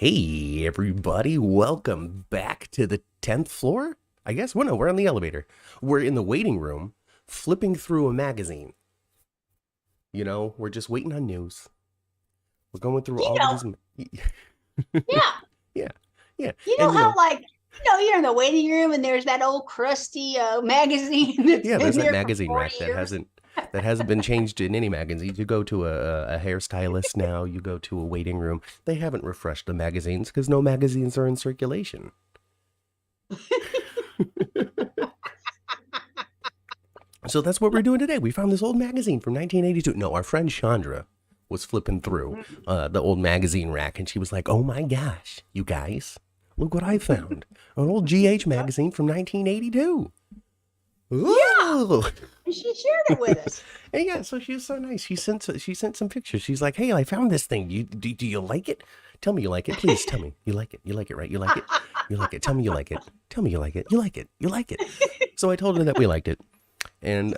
Hey, everybody, welcome back to the 10th floor? I guess. Well, no, we're on the elevator. We're in the waiting room, flipping through a magazine. You know, we're just waiting on news. We're going through You all of know, these. yeah. Yeah, yeah. You know And, how you're in the waiting room and there's that old crusty magazine that's yeah, there's been that there for magazine 40 rack that years. hasn't been changed in any magazine. You go to a hairstylist now, you go to a waiting room. They haven't refreshed the magazines because no magazines are in circulation. So that's what we're doing today. We found this old magazine from 1982. No, our friend Chandra was flipping through the old magazine rack, and she was like, "Oh my gosh, you guys, look what I found! An old GH magazine from 1982." Yeah. Ooh. And she shared it with us. And yeah, so she was so nice. She sent some pictures. She's like, "Hey, I found this thing. Do you like it? Tell me you like it. Please tell me you like it. You like it, right? You like it. You like it. Tell me you like it. Tell me you like it. You like it. You like it." So I told her that we liked it. And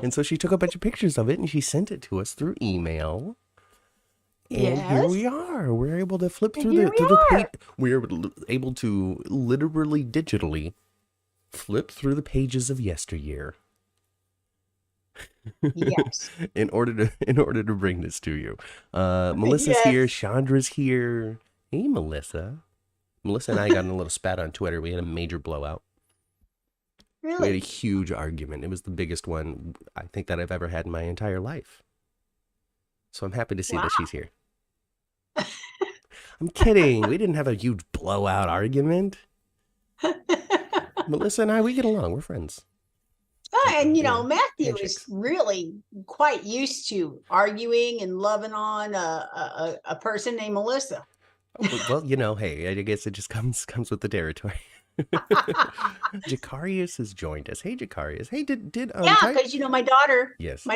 and so she took a bunch of pictures of it and she sent it to us through email. And here Yes. we are. We're able to flip And through here the we through the page. are. We're able to literally digitally flip through the pages of yesteryear Yes. in order to bring this to you. Melissa's here, Yes. Chandra's here. Hey, Melissa. Melissa and I got in a little spat on Twitter. We had a major blowout. We had a Really. huge argument. It was the biggest one I think that I've ever had in my entire life. So I'm happy to see Wow. that she's here. I'm kidding. We didn't have a huge blowout argument. Melissa and I, we get along. We're friends. And Matthew is Handshakes. really quite used to arguing and loving on a person named Melissa. Oh, well, hey, I guess it just comes with the territory. Jacarius has joined us. Hey, Jacarius. Hey, did Yeah, Ty? because my daughter, Yes.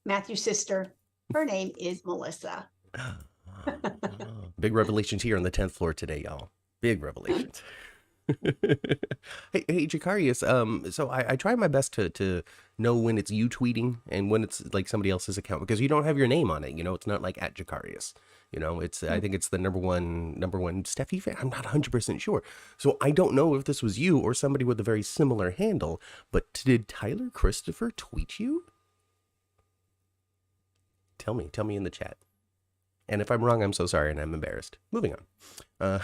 Matthew's sister, her name is Melissa. Big revelations here on the 10th floor today, y'all. Big revelations. Hey, Jacarius. So I try my best to know when it's you tweeting and when it's like somebody else's account because you don't have your name on it. It's not like at Jacarius. It's I think it's the number one Steffi fan. I'm not 100% sure. So I don't know if this was you or somebody with a very similar handle. But did Tyler Christopher tweet you? Tell me in the chat. And if I'm wrong, I'm so sorry and I'm embarrassed. Moving on.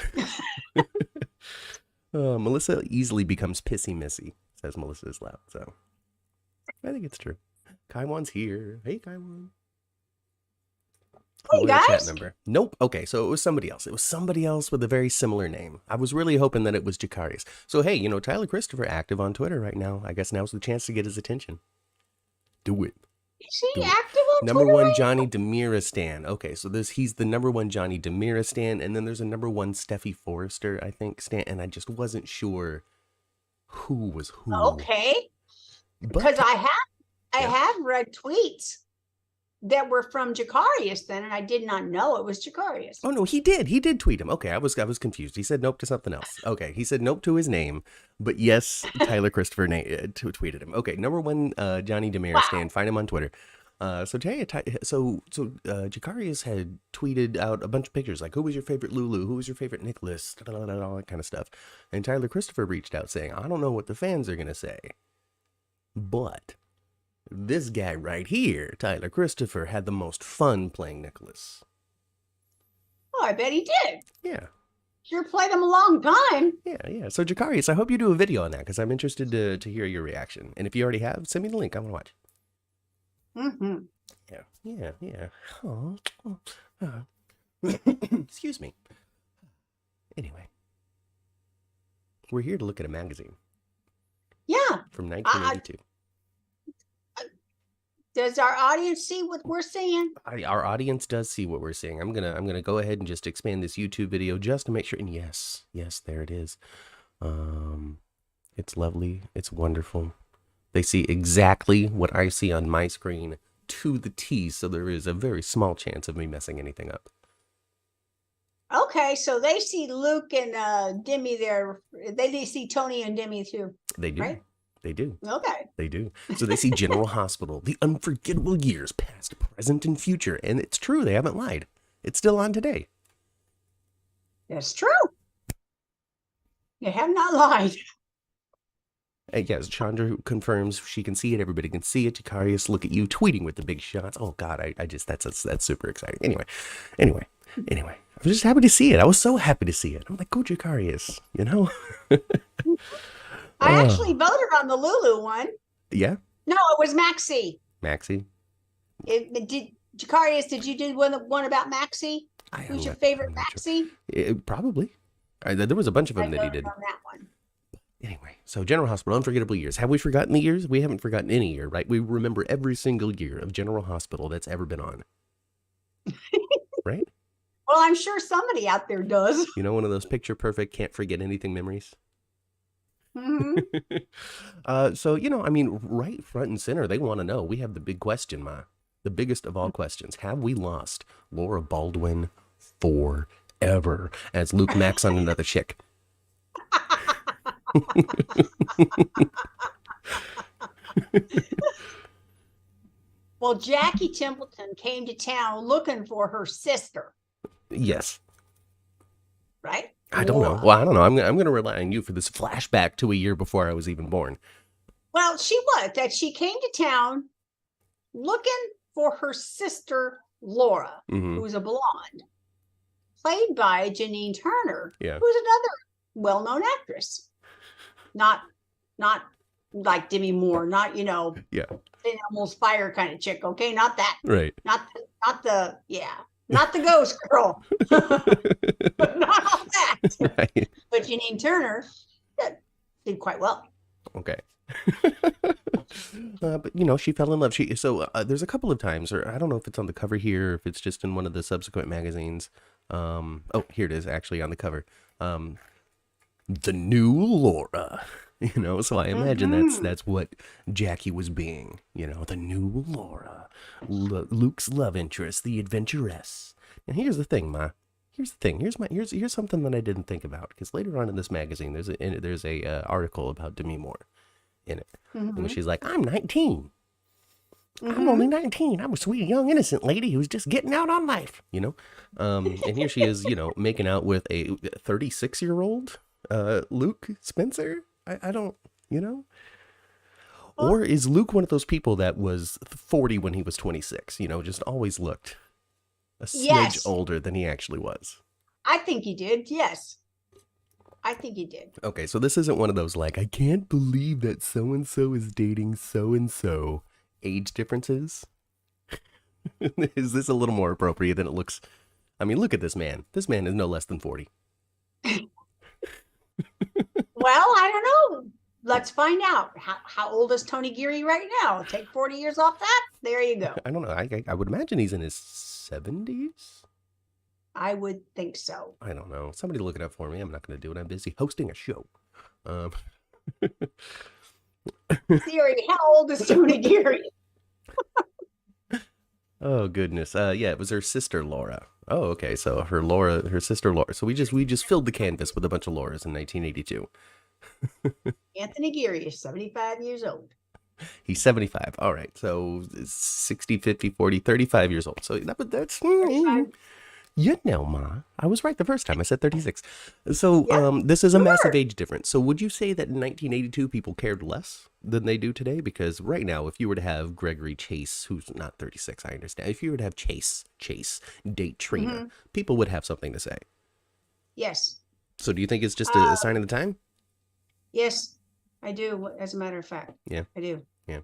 Melissa easily becomes pissy missy, says Melissa is loud. So I think it's true. Kaiwan's here. Hey, Kaiwan. Hey Chat guys. number. Nope. Okay, so it was somebody else. It was somebody else with a very similar name. I was really hoping that it was Jacarius. So hey, Tyler Christopher active on Twitter right now. I guess now's the chance to get his attention. Do it. Is he Do it. active on Number Twitter one right Johnny Demira stan. Okay, so he's the number one Johnny Demira stan, and then there's a number one Steffi Forrester, I think, stan, and I just wasn't sure who was now? who. Okay. But Because I Yeah. have read tweets that were from Jacarius then, and I did not know it was Jacarius. Oh no, he did tweet him. Okay, I was confused. He said nope to something else. Okay, he said nope to his name, but yes, Tyler Christopher tweeted him. Okay, number one Johnny Demira stan. Find him on Twitter. Jacarius had tweeted out a bunch of pictures like, who was your favorite Lulu? Who was your favorite Nicholas? All that kind of stuff. And Tyler Christopher reached out saying, I don't know what the fans are going to say, but this guy right here, Tyler Christopher, had the most fun playing Nicholas. Oh, I bet he did. Yeah. Sure played him a long time. Yeah. So Jacarius, I hope you do a video on that because I'm interested to hear your reaction. And if you already have, send me the link. I want to watch. Mm-hmm. Yeah. Oh. Excuse me. Anyway, we're here to look at a magazine. Yeah. From 1982. Does our audience see what we're seeing? Our audience does see what we're seeing. I'm gonna go ahead and just expand this YouTube video just to make sure. And yes, there it is. It's lovely. It's wonderful. They see exactly what I see on my screen to the T, so there is a very small chance of me messing anything up. Okay, so they see Luke and Demi there. They see Tony and Demi too. They do. Right? They do. Okay. They do. So they see General Hospital, the unforgettable years, past, present, and future. And it's true. They haven't lied. It's still on today. That's true. You have not lied. Yes, Chandra confirms she can see it. Everybody can see it. Jakarius, look at you tweeting with the big shots. Oh God, I just that's super exciting. Anyway, I was just happy to see it. I was so happy to see it. I'm like, go Jakarius, you know? I actually voted on the Lulu one. Yeah, No, it was Maxie. Maxie. Did Jakarius? Did you do one about Maxie? Who's your favorite Maxie? Probably. There was a bunch of them that he did. On that one. Anyway, so General Hospital, unforgettable years. Have we forgotten the years? We haven't forgotten any year, right? We remember every single year of General Hospital that's ever been on. Right? Well, I'm sure somebody out there does. You know, one of those picture perfect, can't forget anything memories. Mm-hmm. So, you know, I mean, right front and center, they want to know. We have the big question, Ma. The biggest of all questions. Have we lost Laura Baldwin forever as Luke Max on another chick? Well, Jackie Templeton came to town looking for her sister. Yes. Right? I don't know. Well, I don't know. I'm going to rely on you for this flashback to a year before I was even born. Well, she was. That she came to town looking for her sister, Laura, who's a blonde, played by Janine Turner, who's another well-known actress. Not like Demi Moore, not, almost fire kind of chick. Okay. Not that. Right. Not the ghost girl. Not all that. Right. But Janine Turner did quite well. Okay. But she fell in love. There's a couple of times, or I don't know if it's on the cover here, or if it's just in one of the subsequent magazines. Here it is, actually on the cover. The new Laura. So I imagine that's what Jackie was being. The new Laura, Luke's love interest, the adventuress. And here's the thing, Ma. Here's the thing. Here's something that I didn't think about, because later on in this magazine, there's a article about Demi Moore in it, and she's like, "I'm 19. I'm only 19. I'm a sweet, young, innocent lady who's just getting out on life." And here she is, making out with a 36-year-old Luke Spencer. I don't, Or is Luke one of those people that was 40 when he was 26? Just always looked a smidge older than he actually was. I think he did. Yes. I think he did. Okay, so this isn't one of those like, I can't believe that so-and-so is dating so-and-so age differences. Is this a little more appropriate than it looks? I mean, look at this man. This man is no less than 40. Well, I don't know. Let's find out. How old is Tony Geary right now? Take 40 years off that? There you go. I don't know. I would imagine he's in his 70s. I would think so. I don't know. Somebody look it up for me. I'm not going to do it. I'm busy hosting a show. Siri, how old is Tony Geary? Oh, goodness. Yeah, it was her sister, Laura. Oh, okay. So her sister, Laura. So we just filled the canvas with a bunch of Lauras in 1982. Anthony Geary is 75 years old. He's 75. All right. So 60, 50, 40, 35 years old. So that's... Ma, I was right the first time. I said 36. So this is a massive age difference. So would you say that in 1982 people cared less than they do today? Because right now, if you were to have Gregory Chase, who's not 36, I understand. If you were to have Chase date Trina, people would have something to say. Yes. So do you think it's just a sign of the time? Yes, I do. As a matter of fact. Yeah. I do. Yeah.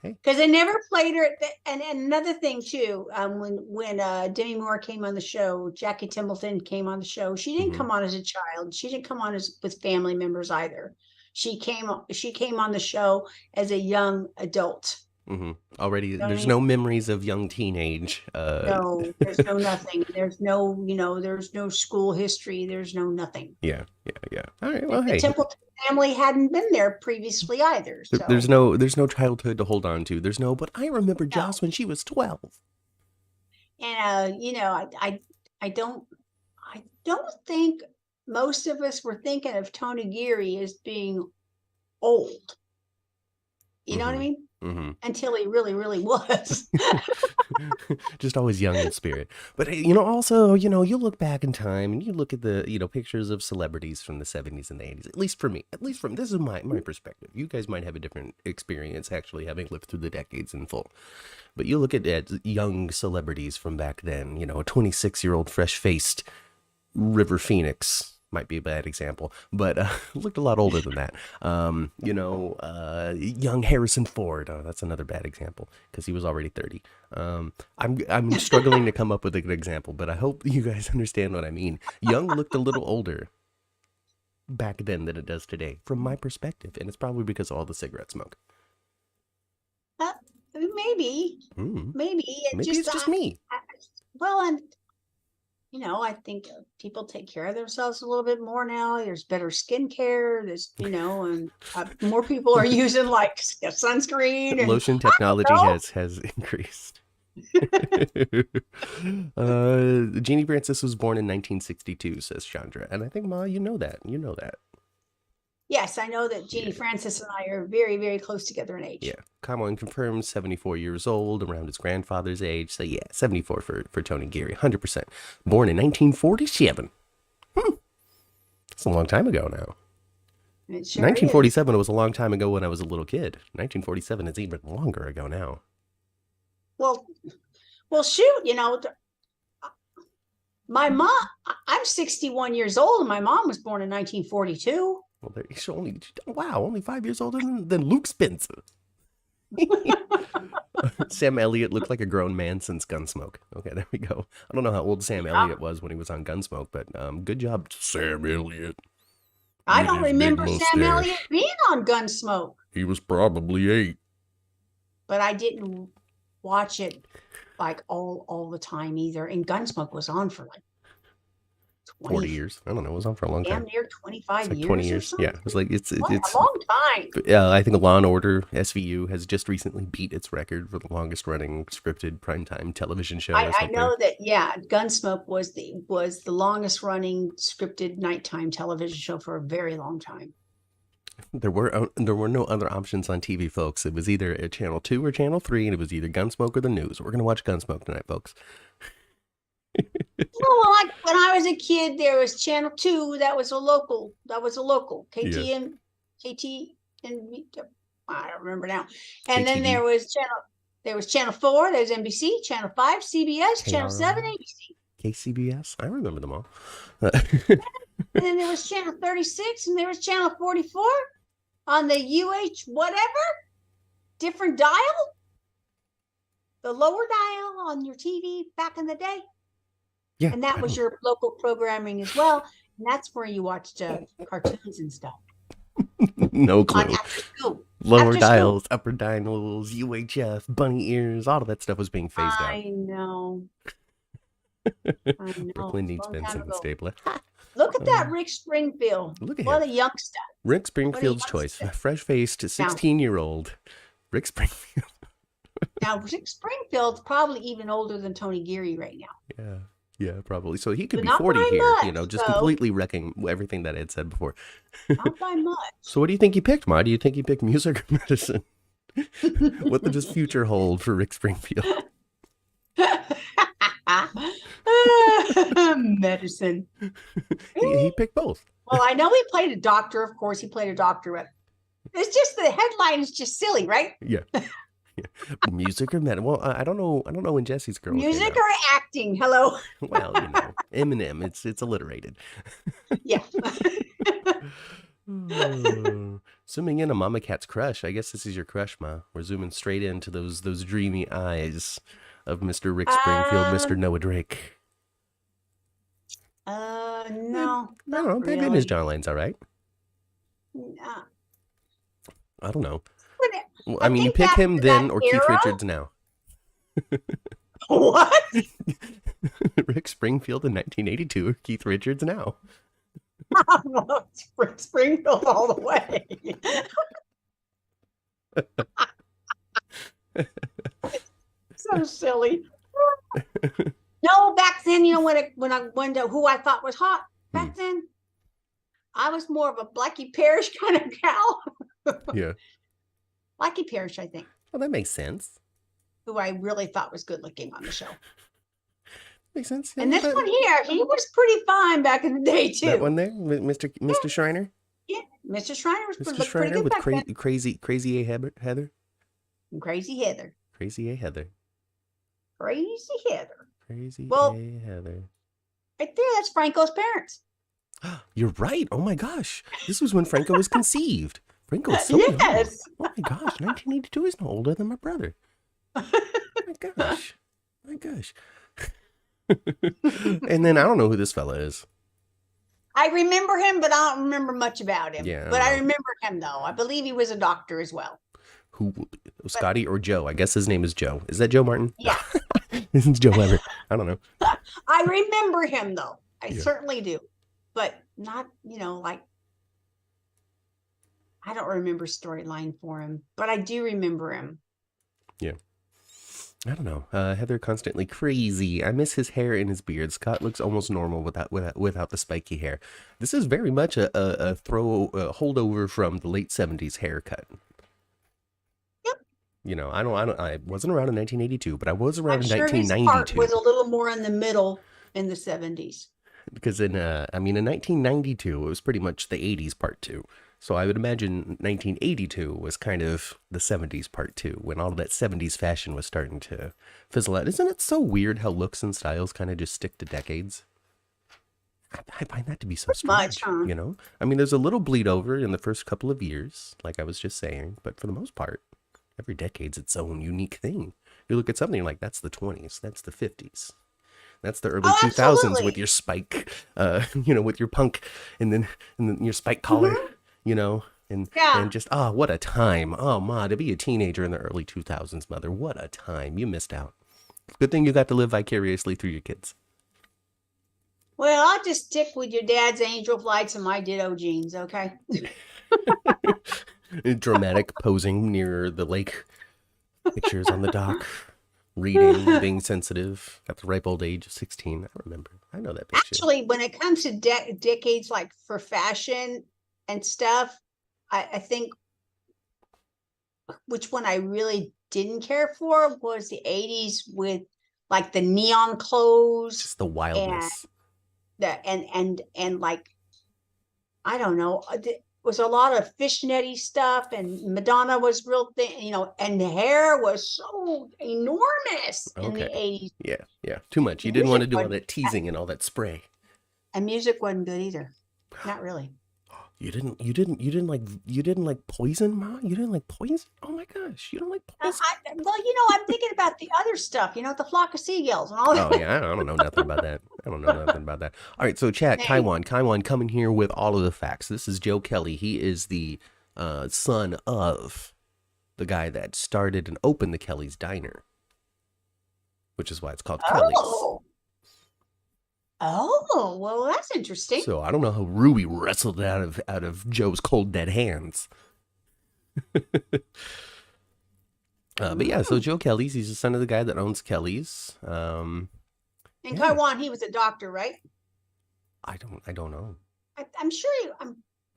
Because they never played her. And another thing too, when Demi Moore came on the show, Jackie Templeton came on the show. She didn't come on as a child. She didn't come on with family members either. She came on the show as a young adult. Already, there's no memories of young teenage. No, there's no nothing. There's no, there's no school history. There's no nothing. Yeah. All right. Well, the Templeton family hadn't been there previously either. So. There's no childhood to hold on to. There's no, but I remember Joss when she was 12. And I don't think most of us were thinking of Tony Geary as being old. You know what I mean? until he really, really was. Just always young in spirit. But also, you look back in time and you look at the, pictures of celebrities from the 70s and the 80s, at least for me, this is my perspective. You guys might have a different experience actually having lived through the decades in full. But you look at young celebrities from back then, a 26-year-old fresh-faced River Phoenix. Might be a bad example, but looked a lot older than that. Young Harrison Ford. Oh, that's another bad example because he was already 30. I'm struggling to come up with a good example, but I hope you guys understand what I mean. Young looked a little older back then than it does today, from my perspective, and it's probably because of all the cigarette smoke. Maybe. Maybe it's just me. I think people take care of themselves a little bit more now. There's better skincare. There's, and more people are using like sunscreen. And, lotion technology has increased. Jeannie Francis was born in 1962, says Chandra. And I think, Ma, you know that. Yes, I know that Jeannie Francis and I are very, very close together in age. Yeah. Kamwan confirms 74 years old, around his grandfather's age. So, yeah, 74 for Tony Geary, 100%. Born in 1947. It's a long time ago now. It sure 1947 was a long time ago when I was a little kid. 1947 is even longer ago now. Well, shoot, my mom, I'm 61 years old, and my mom was born in 1942. Well, he's only 5 years older than Luke Spencer. Sam Elliott looked like a grown man since Gunsmoke. Okay, there we go. I don't know how old Sam Elliott was when he was on Gunsmoke, but good job, Sam Elliott. I don't remember Sam Elliott being on Gunsmoke. He was probably 8. But I didn't watch it like all the time either. And Gunsmoke was on for like 40 years. I don't know. It was on for a long time. Damn near 25 years. 20 years. Yeah. It was like it's a long time. I think Law and Order SVU has just recently beat its record for the longest running scripted primetime television show. I know that. Yeah, Gunsmoke was the longest running scripted nighttime television show for a very long time. There were no other options on TV, folks. It was either Channel 2 or Channel 3, and it was either Gunsmoke or the news. We're gonna watch Gunsmoke tonight, folks. Well, like when I was a kid, there was Channel 2. That was a local. KT and I don't remember now. And KTV. Then there was Channel 4. There's NBC, Channel 5, CBS, Channel 7, ABC. KCBS. I remember them all. And then there was Channel 36, and there was Channel 44 on the UH whatever, different dial, the lower dial on your TV back in the day. Yeah, and that was your local programming as well, and that's where you watched cartoons and stuff. No clue. Lower dials, upper dials, UHF, bunny ears, all of that stuff was being phased out. I know. Brooklyn needs Benson Stabler. Look at that Rick Springfield. Look at what him. A youngster. Rick Springfield's choice. Fresh-faced 16-year-old Rick Springfield. Now, Rick Springfield's probably even older than Tony Geary right now. Yeah, probably. So he could be 40 here, just completely wrecking everything that Ed said before. Not by much. So what do you think he picked, Ma? Do you think he picked music or medicine? What does his future hold for Rick Springfield? Medicine. He picked both. Well, I know he played a doctor. Of course, he played a doctor. It's just the headline is just silly, right? Yeah. Music or medicine? Well, I don't know when Jesse's girl. Music or acting? Hello. Well, Eminem. It's alliterated. Yeah. Zooming in on Mama Cat's crush. I guess this is your crush, Ma. We're zooming straight into those dreamy eyes of Mr. Rick Springfield, Mr. Noah Drake. No. I don't know. Really. Maybe his jawline's all right. No. I don't know. I mean, you pick him then or Keith Richards now. What? Rick Springfield in 1982 or Keith Richards now. It's Rick Springfield all the way. So silly. No, back then, when I went to who I thought was hot back then, I was more of a Blackie Parrish kind of gal. Yeah. Blackie Parrish, I think. Well, that makes sense. Who I really thought was good looking on the show. Makes sense. Yeah, and this one here, he was pretty fine back in the day too. That one there, Mr. Schreiner. Yeah, Mr. Schreiner was Mr. Schreiner with crazy A Heather. Crazy Heather. Crazy A Heather. Crazy Heather. Crazy A Heather. Right there, that's Franco's parents. You're right. Oh my gosh, this was when Franco was conceived. Franco was so young. Oh my gosh, 1982 is no older than my brother. Oh my gosh. And then I don't know who this fella is. I remember him, but I don't remember much about him. Yeah, but I remember him though. I believe he was a doctor as well. Who, Scotty or Joe? I guess his name is Joe. Is that Joe Martin? Yeah. This is Joe Everett. I don't know. I remember him though. I certainly do. But not, like, I don't remember storyline for him, but I do remember him. Yeah. I don't know. Heather constantly crazy. I miss his hair and his beard. Scott looks almost normal without the spiky hair. This is very much a holdover from the late 70s haircut. Yep. I wasn't around in 1982, but I was around in 1992. His part was a little more in the middle in the 70s. Because in 1992, it was pretty much the 80s part 2. So I would imagine 1982 was kind of the 70s part 2, when all of that 70s fashion was starting to fizzle out. Isn't it so weird how looks and styles kind of just stick to decades? I find that to be so strange, there's a little bleed over in the first couple of years, like I was just saying, but for the most part, every decade's its own unique thing. You look at something like, that's the 20s, that's the 50s. That's the early 2000s with your spike, with your punk and then your spike collar, and just, what a time. Oh, Ma, to be a teenager in the early 2000s, mother, what a time. You missed out. Good thing you got to live vicariously through your kids. Well, I'll just stick with your dad's angel flights and my ditto jeans, okay? Dramatic posing near the lake, pictures on the dock. Reading, being sensitive, got the ripe old age of 16. I remember. I know that picture. Actually, when it comes to decades, like for fashion and stuff, I think which one I really didn't care for was the 80s with like the neon clothes. Just the wildness. And like, I don't know. Was a lot of fishnetty stuff, and Madonna was real thin, and the hair was so enormous in the 80s. Yeah, too much. You didn't want to do all that teasing and all that spray. And music wasn't good either. Not really. You didn't like Poison, Ma? You didn't like Poison? Oh my gosh, you don't like Poison? I'm thinking about the other stuff, the flock of seagulls and all that. Oh yeah, I don't know nothing about that. All right, so chat, Kaiwan coming here with all of the facts. This is Joe Kelly. He is the son of the guy that started and opened the Kelly's Diner, which is why it's called Kelly's. Oh, well, that's interesting. So I don't know how Ruby wrestled it out of Joe's cold dead hands. But yeah, so Joe Kelly's, he's the son of the guy that owns Kelly's. In Taiwan, he was a doctor, right? I don't know. I'm sure he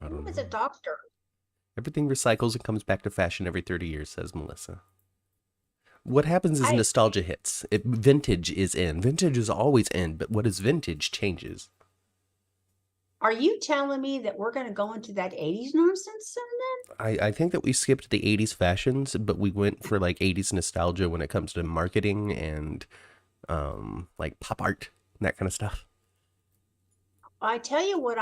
was a doctor. Everything recycles and comes back to fashion every 30 years, says Melissa. What happens is nostalgia hits. Vintage is in. Vintage is always in, but what is vintage changes. Are you telling me that we're going to go into that 80s nonsense soon then? I think that we skipped the 80s fashions, but we went for like 80s nostalgia when it comes to marketing and like pop art and that kind of stuff. I tell you what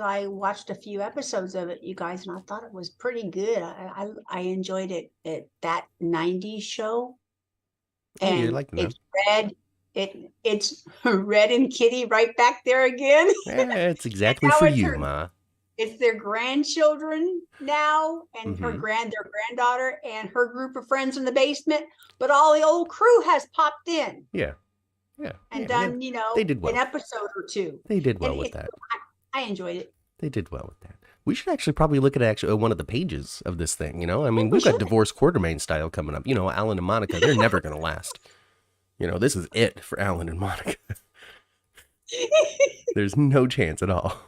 I watched a few episodes of it, you guys, and I thought it was pretty good. I enjoyed it that 90s show. And it's Red. It's Red and Kitty right back there again. Yeah, it's exactly for you, Ma. It's their grandchildren now, and their granddaughter and her group of friends in the basement. But all the old crew has popped in. Yeah. And done, they did well. An episode or two. They did well with that. I enjoyed it. They did well with that. We should actually probably look at one of the pages of this thing, we've got Divorce Quartermain style coming up. Alan and Monica, they're never going to last. This is it for Alan and Monica. There's no chance at all.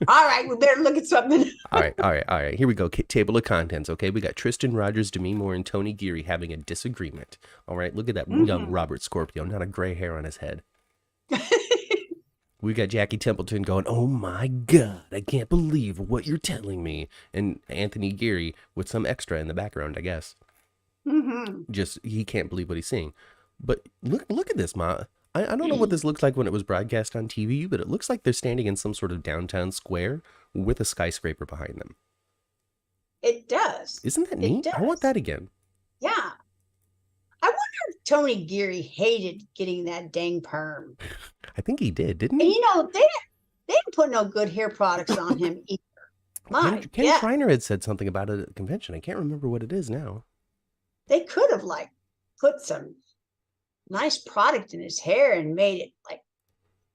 All right, we better look at something. All right. Here we go. Table of contents. Okay, we got Tristan Rogers, Demi Moore, and Tony Geary having a disagreement. All right, look at that young Robert Scorpio, not a gray hair on his head. We got Jackie Templeton going, "Oh my God, I can't believe what you're telling me," and Anthony Geary with some extra in the background, I guess. Just he can't believe what he's seeing. But look at this, Ma. I don't know what this looks like when it was broadcast on TV, but it looks like they're standing in some sort of downtown square with a skyscraper behind them. It does. Isn't that neat? I want that again. Yeah. I wonder if Tony Geary hated getting that dang perm. I think he did, didn't he? And you know, they didn't put no good hair products on him either. Ken Schreiner had said something about it at the convention. I can't remember what it is now. They could have put some nice product in his hair and made it like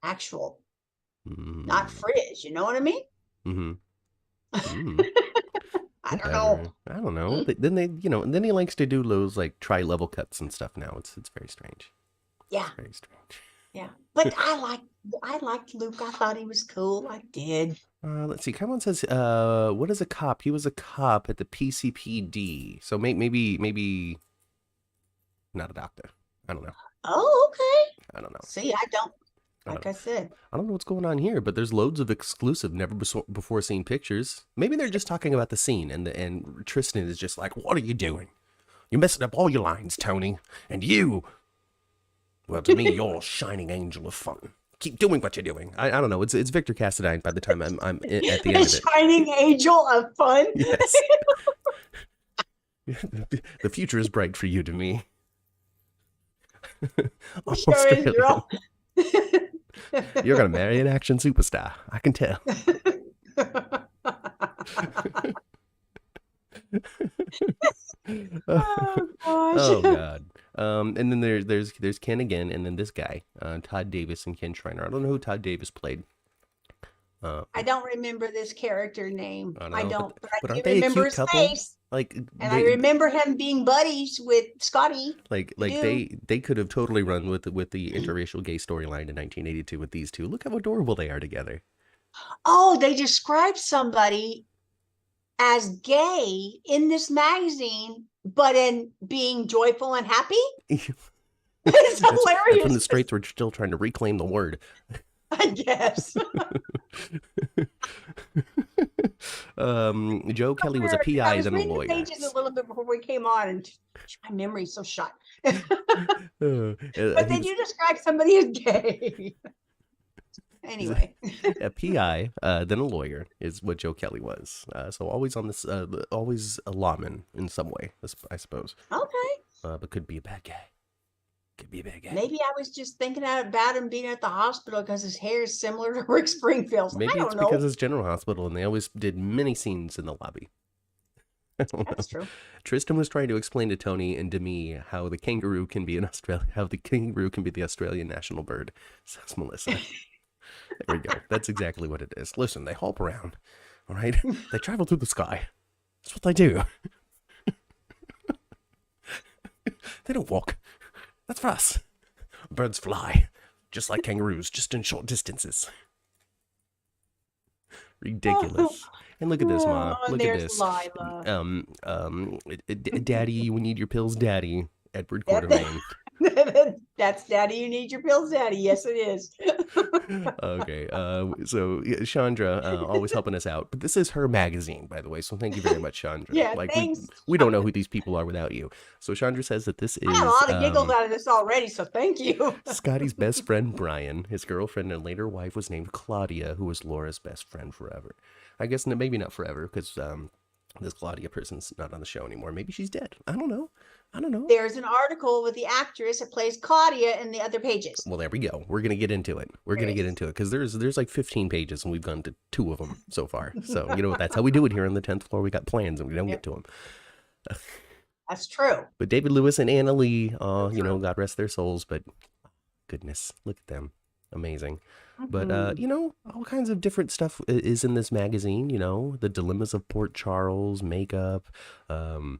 actual, not frizz. You know what I mean? I don't know. Then then he likes to do those like tri-level cuts and stuff now. It's very strange. Yeah. It's very strange. Yeah. But I liked Luke. I thought he was cool. I did. Let's see. Come on says, what is a cop? He was a cop at the PCPD. So maybe not a doctor. I don't know. Oh, okay. I don't know. See, I don't. I said. I don't know what's going on here, but there's loads of exclusive, never before seen pictures. Maybe they're just talking about the scene, and Tristan is just like, "What are you doing? You're messing up all your lines, Tony. And you, well, to me, you're a shining angel of fun. Keep doing what you're doing." I don't know. It's Victor Cassadine by the time I'm at the end of it. Shining angel of fun. Yes. The future is bright for you, to me. Sure is, girl. You're gonna marry an action superstar. I can tell. Oh gosh. Oh God. And then there's Ken again, and then this guy, Todd Davis and Ken Schreiner. I don't know who Todd Davis played. I don't remember this character name. I don't, but I do they remember his face. I remember him being buddies with Scotty. They could have totally run with the interracial gay storyline in 1982 with these two. Look how adorable they are together. Oh, they described somebody as gay in this magazine, but in being joyful and happy. It's hilarious. From the straights, we're still trying to reclaim the word. I guess. Joe Kelly was a PI, then a lawyer. I was reading the pages a little bit before we came on, and my memory's so shot. But they do describe somebody as gay. Anyway. A PI, then a lawyer is what Joe Kelly was. So always on this, always a lawman in some way, I suppose. Okay. But could be a bad guy. Could be a bad guy. Maybe I was just thinking about him being at the hospital because his hair is similar to Rick Springfield's. Maybe it's because it's General Hospital and they always did many scenes in the lobby. That's true. Tristan was trying to explain to Tony and Demi how the kangaroo can be the Australian national bird, says Melissa. There we go. That's exactly what it is. Listen, they hop around, all right? They travel through the sky. That's what they do. They don't walk. That's for us. Birds fly, just like kangaroos, just in short distances. Ridiculous. And look at this, Ma. Look at this. Daddy, you need your pills, Daddy. Edward Quartermain. That's Daddy, you need your pills, Daddy. Yes, it is. Okay. So Chandra, always helping us out. But this is her magazine, by the way. So thank you very much, Chandra. Yeah, thanks. We don't know who these people are without you. So Chandra says that this is. I had a lot of giggles out of this already, so thank you. Scotty's best friend, Brian. His girlfriend and later wife was named Claudia, who was Laura's best friend forever. I guess maybe not forever, because this Claudia person's not on the show anymore. Maybe she's dead. I don't know. There's an article with the actress that plays Claudia in the other pages. Well, there we go. We're going to get into it. Because there's like 15 pages and we've gone to 2 of them so far. So, you know, that's how we do it here on the 10th floor. We got plans and we don't get to them. That's true. But David Lewis and Anna Lee, God rest their souls. But goodness, look at them. Amazing. But, all kinds of different stuff is in this magazine, the dilemmas of Port Charles, makeup. I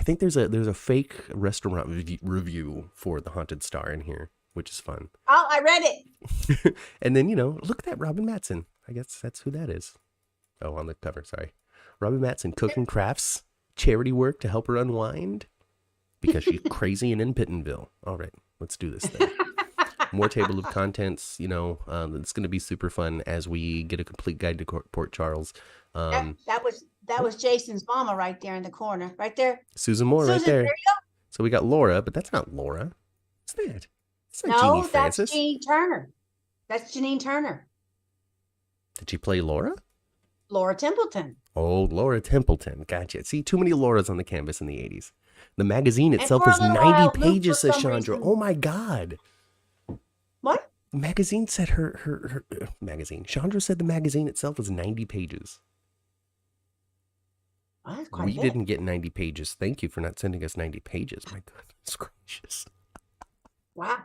think there's a fake restaurant review for the Haunted Star in here, which is fun. Oh, I read it. And then, look at that Robin Mattson. I guess that's who that is. Oh, on the cover, sorry. Robin Matson cooking crafts, charity work to help her unwind because she's crazy and in Pittenville. All right, let's do this thing. More table of contents, it's going to be super fun as we get a complete guide to Port Charles. That was Jason's mama right there in the corner, right there. Susan Moore, right there. There you go. So we got Laura, but that's not Laura. What's that? It's not Jeannie Francis. That's Jeanine Turner. That's Janine Turner. Did she play Laura? Laura Templeton. Oh, Laura Templeton. Gotcha. See, too many Lauras on the canvas in the 80s. The magazine itself is 90 pages, says Chandra. Oh my God. What? The magazine said her magazine. Chandra said the magazine itself was 90 pages. Well, that's quite we didn't get 90 pages. Thank you for not sending us 90 pages. My goodness gracious. Wow.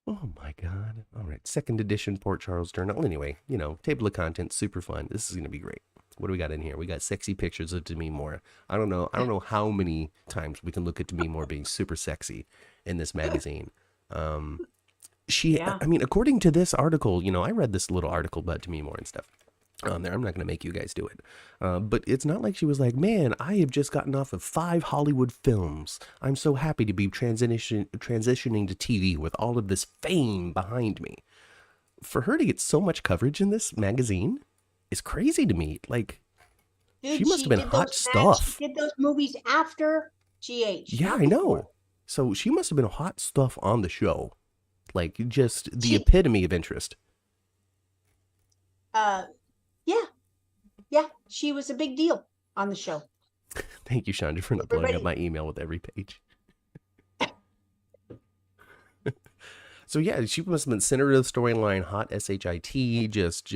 Oh my God. All right. Second edition Port Charles Journal. Anyway, table of contents, super fun. This is going to be great. What do we got in here? We got sexy pictures of Demi Moore. I don't know how many times we can look at Demi Moore being super sexy in this magazine. I mean, according to this article, I read this little article about Demi Moore and stuff on there. I'm not going to make you guys do it. But it's not like she was like, man, I have just gotten off of 5 Hollywood films. I'm so happy to be transitioning to TV with all of this fame behind me. For her to get so much coverage in this magazine is crazy to me. Like, dude, she must have been hot stuff. She did those movies after GH. Yeah, I know. So she must have been hot stuff on the show. Like, just the epitome of interest. Yeah, she was a big deal on the show. Thank you, Chandra, for not blowing up my email with every page. So yeah, she must have been center of the storyline, hot SHIT, just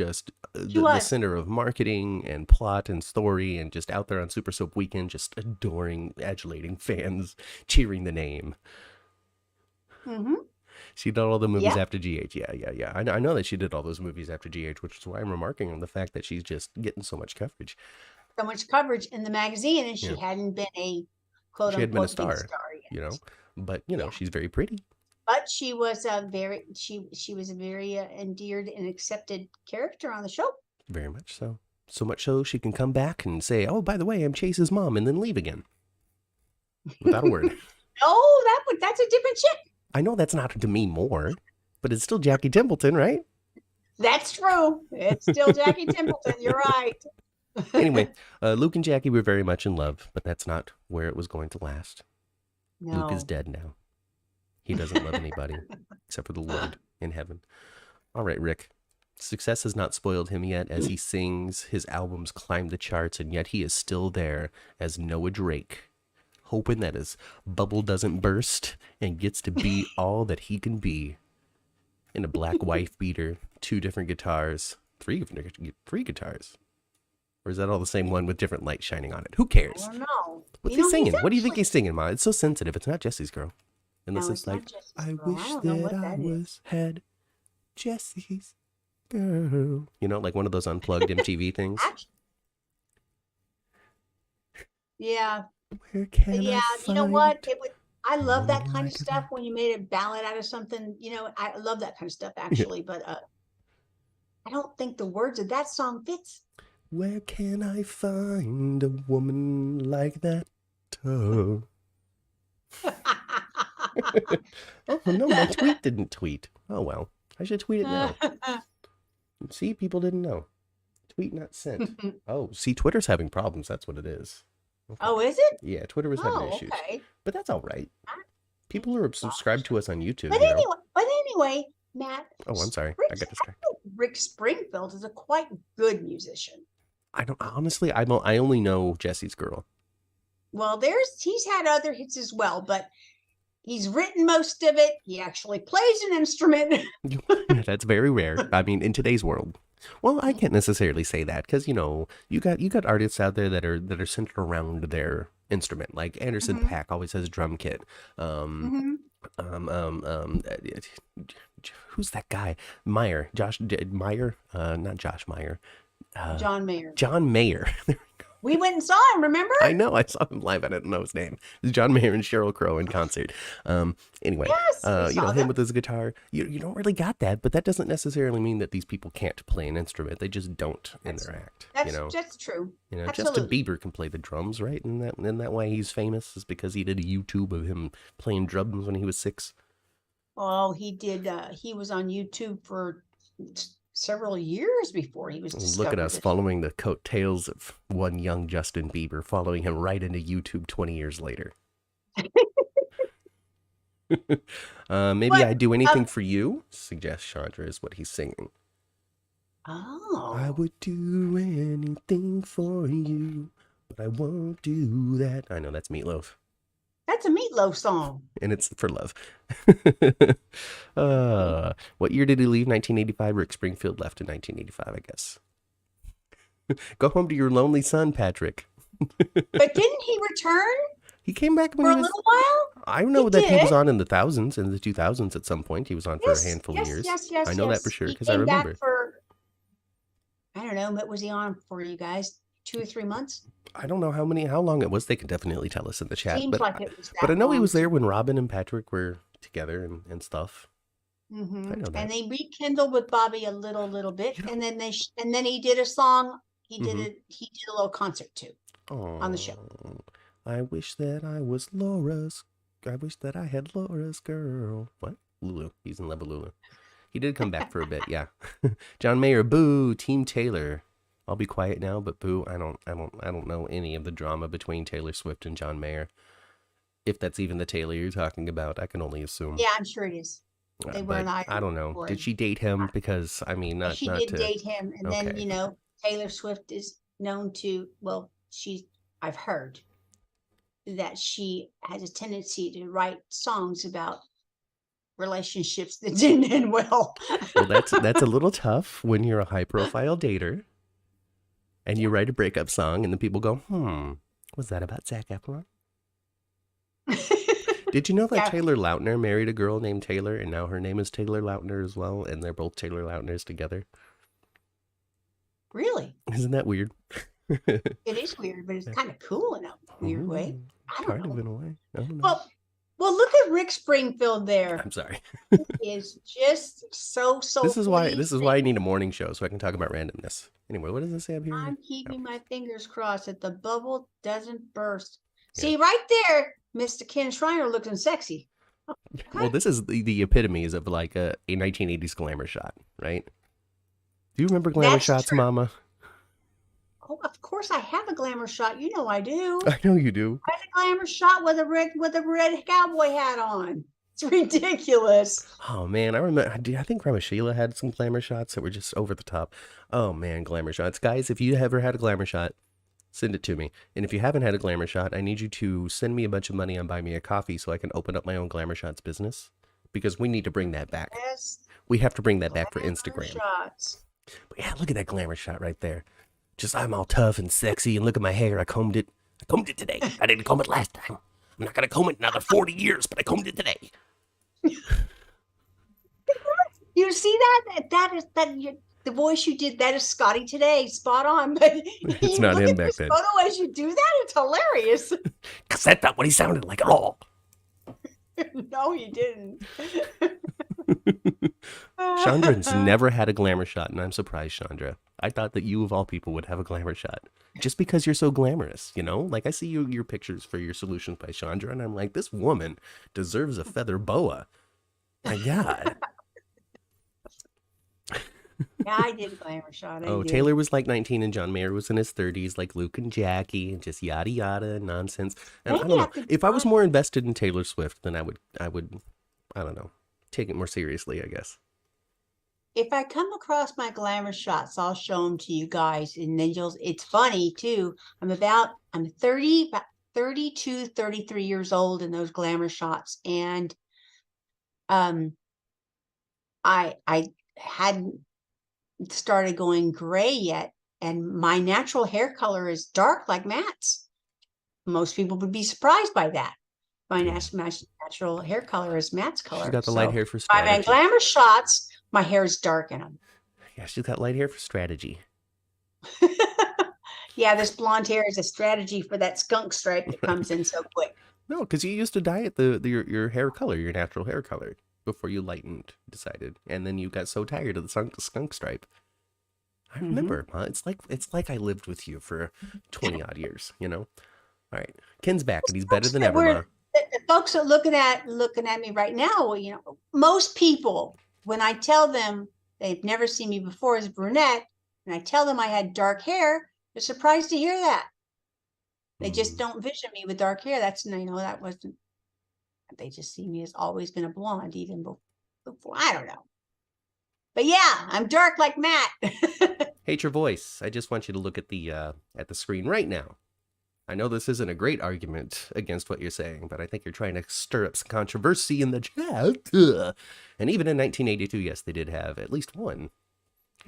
the center of marketing and plot and story, and just out there on Super Soap Weekend, just adoring, adulating fans, cheering the name. Mm-hmm. She did all the movies after GH. Yeah. I know that she did all those movies after GH, which is why I'm remarking on the fact that she's just getting so much coverage. So much coverage in the magazine, and she hadn't been a quote unquote big star yet. But she's very pretty. But she was a very endeared and accepted character on the show. Very much so. So much so she can come back and say, "Oh, by the way, I'm Chase's mom," and then leave again without a word. Oh, that's a different chick. I know that's not Demi Moore, but it's still Jackie Templeton, right? That's true. It's still Jackie Templeton. You're right. Anyway, Luke and Jackie were very much in love, but that's not where it was going to last. No. Luke is dead now. He doesn't love anybody except for the Lord in heaven. All right, Rick. Success has not spoiled him yet as he sings. His albums climb the charts, and yet he is still there as Noah Drake, hoping that his bubble doesn't burst and gets to be all that he can be. In a black wife beater, 2 different guitars, 3 guitars. Or is that all the same one with different lights shining on it? Who cares? I don't know. What's he singing? What do you think he's singing, Ma? It's so sensitive. It's not Jesse's Girl. Unless it's like, I wish that I had Jesse's girl. Like one of those unplugged MTV things. Yeah. Where can I find you know what? I love that kind of stuff when you made a ballad out of something. I love that kind of stuff, actually. But I don't think the words of that song fits. Where can I find a woman like that? Oh. Oh no, my tweet didn't tweet. Oh well, I should tweet it now. See, people didn't know. Tweet not sent. Oh, see, Twitter's having problems. That's what it is. Okay. Oh, is it? Yeah, Twitter was having issues. Okay. But that's all right. People are subscribed to us on YouTube. But anyway, Matt. Oh, I'm sorry. I got distracted. Rick Springfield is a quite good musician. I only know Jesse's Girl. Well, he's had other hits as well, but he's written most of it. He actually plays an instrument. That's very rare. I mean, in today's world. Well, I can't necessarily say that because you got artists out there that are centered around their instrument. Like Anderson .Paak always has a drum kit. Who's that guy? Josh Meyer. Not Josh Meyer. John Mayer. John Mayer. There we go. We went and saw him, remember? I know. I saw him live. I didn't know his name. It was John Mayer and Sheryl Crow in concert. Anyway, yes, him with his guitar. You don't really got that, but that doesn't necessarily mean that these people can't play an instrument. They just don't in their act. That's true. Justin Bieber can play the drums, right? And that why he's famous is because he did a YouTube of him playing drums when he was 6. Oh, he did. He was on YouTube for several years before he was discovered. Look at us following the coattails of one young Justin Bieber, following him right into YouTube 20 years later. Maybe I'd do anything for you, suggests Chandra, is what he's singing. Oh. I would do anything for you, but I won't do that. I know, that's Meatloaf. That's a Meatloaf song. And it's for love. What year did he leave? 1985. Rick Springfield left in 1985, I guess. Go home to your lonely son, Patrick. But didn't he return? He came back when for a little while? I know that he was on in the 2000s at some point. He was on for a handful of years. Yes. I know that for sure because I remember. Back for, I don't know, what was he on for, you guys? 2 or 3 months? I don't know how long it was. They can definitely tell us in the chat. Seems like it was that but I know long. He was there when Robin and Patrick were together and stuff. Mm-hmm. I know that. And they rekindled with Bobby a little bit, and then he did a song. He did a little concert too on the show. I wish that I was Laura's. I wish that I had Laura's girl. What? Lulu. He's in love with Lulu. He did come back for a bit, yeah. John Mayer, boo. Team Taylor. I'll be quiet now, but boo. I don't know any of the drama between Taylor Swift and John Mayer. If that's even the Taylor you're talking about, I can only assume. Yeah, I'm sure it is. They were not. I don't know. Did she date him? Because she did date him, and then Taylor Swift is known to. Well, I've heard that she has a tendency to write songs about relationships that didn't end well. Well, that's a little tough when you're a high-profile dater, and you write a breakup song, and the people go, was that about Zac Efron? Did you know that Taylor Lautner married a girl named Taylor, and now her name is Taylor Lautner as well, and they're both Taylor Lautners together? Really? Isn't that weird? It is weird, but it's kind of cool in a weird way. I don't know. Kind of in a way. I don't know. Well, look at Rick Springfield there. I'm sorry. He is just so. This is why I need a morning show so I can talk about randomness. Anyway, what does it say up here? I'm keeping my fingers crossed that the bubble doesn't burst. Yeah. See, right there, Mr. Ken Shriner looking sexy. Okay. Well, this is the epitomes of like a 1980s glamour shot, right? Do you remember glamour shots, true. Mama? Oh, of course I have a glamour shot. You know I do. I know you do. I have a glamour shot with a red cowboy hat on. It's ridiculous. Oh man, I remember. I think Grandma Sheila had some glamour shots that were just over the top. Oh man, glamour shots, guys! If you ever had a glamour shot, send it to me. And if you haven't had a glamour shot, I need you to send me a bunch of money and buy me a coffee so I can open up my own glamour shots business, because we need to bring that back. Yes. We have to bring that back for Instagram. Shots. But yeah, look at that glamour shot right there. Just I'm all tough and sexy, and look at my hair. I combed it. I combed it today. I didn't comb it last time. I'm not gonna comb it another 40 years, but I combed it today. You see the voice you did, that is Scotty today, spot on. But it's not him back then. Photo as you do that, it's hilarious. Because that's not what he sounded like at all. No, he didn't. Chandra's never had a glamour shot, and I'm surprised, Chandra. I thought that you, of all people, would have a glamour shot. Just because you're so glamorous, you know? Like, I see your pictures for your Solutions by Chandra, and I'm like, this woman deserves a feather boa. My God. Yeah, I did a glamour shot. Taylor was like 19 and John Mayer was in his 30s, like Luke and Jackie, and just yada yada nonsense. And I don't know. If I was more invested in Taylor Swift, then I would, I don't know, take it more seriously, I guess. If I come across my glamour shots, I'll show them to you guys, and then it's funny too. I'm 30, about 32, 33 years old in those glamour shots, and I hadn't started going gray yet, and my natural hair color is dark like Matt's. Most people would be surprised by that. My natural hair color is Matt's color. She's got the light hair for strategy. By my glamour shots, my hair is dark in them. Yeah, she's got light hair for strategy. Yeah, this blonde hair is a strategy for that skunk stripe that comes in so quick. No, because you used to dye it your hair color, your natural hair color, before you decided, and then you got so tired of the skunk stripe. I remember, it's like I lived with you for 20 odd years, you know. All right, Ken's back and he's better than ever, Ma. The folks are looking at me right now. Well, you know, most people, when I tell them they've never seen me before as a brunette, and I tell them I had dark hair, they're surprised to hear that. They just don't vision me with dark hair. That's, you know, that wasn't. They just see me as always been a blonde, even before. I don't know. But yeah, I'm dark like Matt. Hate your voice. I just want you to look at the screen right now. I know this isn't a great argument against what you're saying, but I think you're trying to stir up some controversy in the chat. And even in 1982, yes, they did have at least one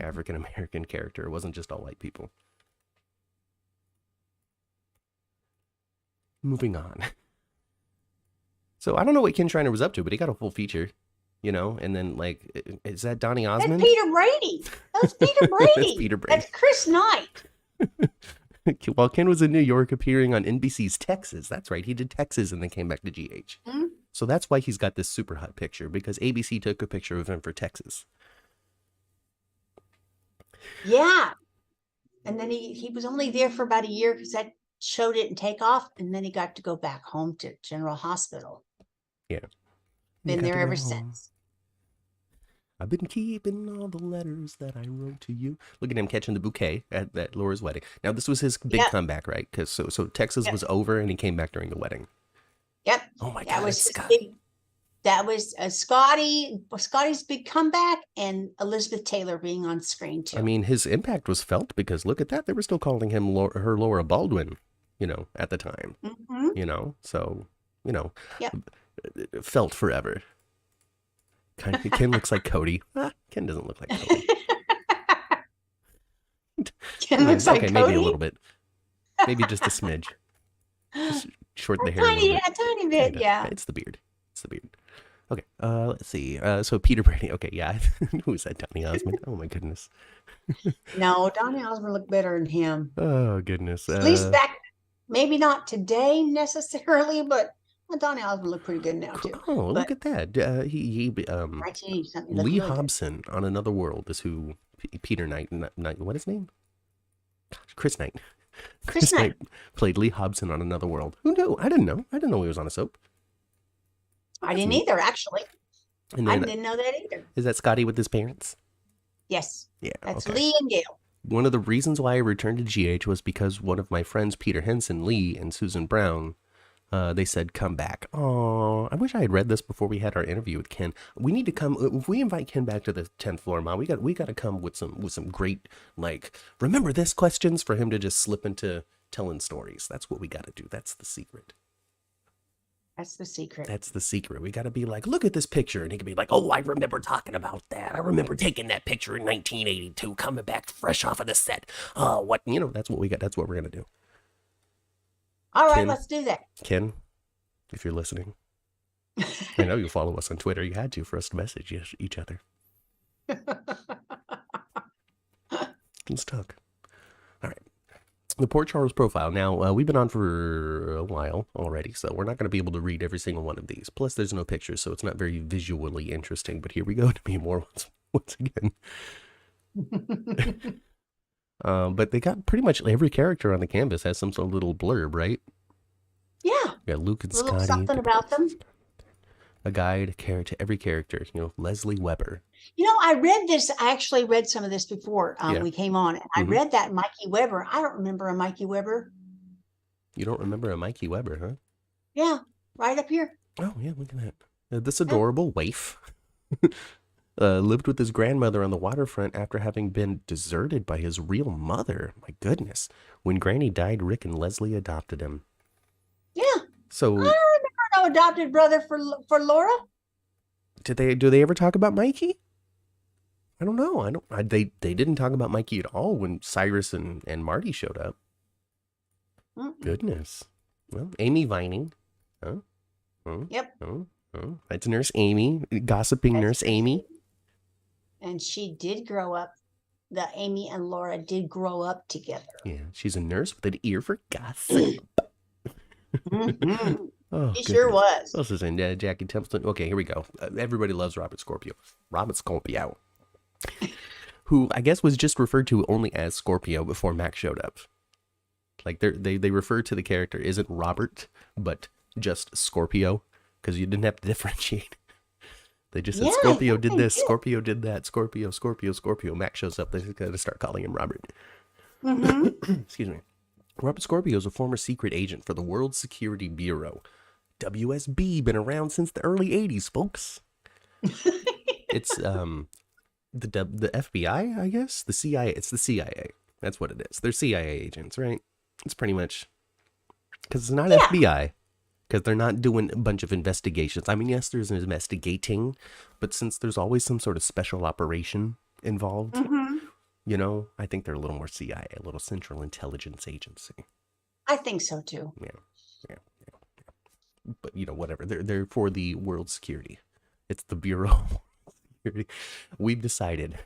African-American character. It wasn't just all white people. Moving on. So I don't know what Ken Shriner was up to, but he got a full feature, you know, and then, like, is that Donny Osmond? That's Peter Brady. That's Peter Brady. That's Peter Brady. That's Chris Knight. While Ken was in New York appearing on NBC's Texas. That's right. He did Texas and then came back to GH. Mm-hmm. So that's why he's got this super hot picture, because ABC took a picture of him for Texas. Yeah. And then he was only there for about a year because that show didn't take off. And then he got to go back home to General Hospital. Yeah. Been there ever since. I've been keeping all the letters that I wrote to you. Look at him catching the bouquet at Laura's wedding. Now, this was his big comeback, right? Because so Texas was over and he came back during the wedding. Yep. Oh my God. That was Scotty's big comeback, and Elizabeth Taylor being on screen too. I mean, his impact was felt because look at that. They were still calling him her Laura Baldwin, you know, at the time. Mm-hmm. You know, so, you know, felt forever. Ken looks like Cody. Ken doesn't look like Cody. Ken looks like Cody? Maybe a little bit. Maybe just a smidge. Just shorten the hair a little bit. A tiny bit, yeah. It's the beard. Okay, let's see. So Peter Brady. Okay, yeah. Who was that? Donny Osmond. Oh my goodness. No, Donny Osmond looked better than him. Oh goodness. At least back, maybe not today necessarily, but Donny Osmond looked pretty good now too. Oh, look at that. Lee Hobson on Another World is who Peter Knight. What is his name? Chris Knight. Chris Knight played Lee Hobson on Another World. Who knew? I didn't know. I didn't know he was on a soap. I didn't either, actually. Then, I didn't know that either. Is that Scotty with his parents? Yes. Yeah. That's okay. Lee and Gail. One of the reasons why I returned to GH was because one of my friends, Peter Henson, Lee, and Susan Brown, they said, come back. Oh, I wish I had read this before we had our interview with Ken. We need to come. If we invite Ken back to the 10th floor, Ma, we got to come with some great, like, remember this questions for him to just slip into telling stories. That's what we got to do. That's the secret. That's the secret. That's the secret. We got to be like, look at this picture. And he can be like, oh, I remember talking about that. I remember taking that picture in 1982, coming back fresh off of the set. Oh, what, you know, that's what we got. That's what we're going to do. All right, Ken, let's do that. Ken, if you're listening, I know you follow us on Twitter. You had to for us to message each other. Let's talk. All right. The Port Charles profile. Now, we've been on for a while already, so we're not going to be able to read every single one of these. Plus, there's no pictures, so it's not very visually interesting. But here we go to be more once again. But they got pretty much every character on the canvas has some sort of little blurb, right? Yeah. We got Luke and Scotty. Something about them. A guide to every character. You know, Leslie Weber. You know, I read this. I actually read some of this before we came on. And I read that Mikey Weber. I don't remember a Mikey Weber. You don't remember a Mikey Weber, huh? Yeah, right up here. Oh, yeah, look at that. This adorable waif lived with his grandmother on the waterfront after having been deserted by his real mother. My goodness. When Granny died, Rick and Leslie adopted him. Yeah. So I don't remember no adopted brother for Laura. Do they ever talk about Mikey? I don't know. They didn't talk about Mikey at all when Cyrus and Marty showed up. Goodness. Well, Amy Vining. Huh? Yep. That's Nurse Amy, gossiping Nurse Amy. And she did grow up that Amy and Laura did grow up together. Yeah, she's a nurse with an ear for gossip. Mm-hmm. Oh, He goodness. sure was. What else is in Jackie Templeton? Okay, here we go. Everybody loves Robert Scorpio. Robert Scorpio. Who I guess was just referred to only as Scorpio before Max showed up. Like they refer to the character isn't Robert, but just Scorpio, because you didn't have to differentiate. They just said Scorpio did this, Scorpio did that, Scorpio. Max shows up, they just got to start calling him Robert. Mm-hmm. Excuse me. Robert Scorpio is a former secret agent for the World Security Bureau. WSB, been around since the early 80s, folks. It's the FBI, I guess? The CIA. It's the CIA. That's what it is. They're CIA agents, right? It's pretty much... Because it's not FBI. Because they're not doing a bunch of investigations. I mean, yes, there's an investigating, but since there's always some sort of special operation involved, you know, I think they're a little more CIA, a little Central Intelligence Agency. I think so, too. Yeah. But, you know, whatever. They're for the world security. It's the Bureau of Security. We've decided.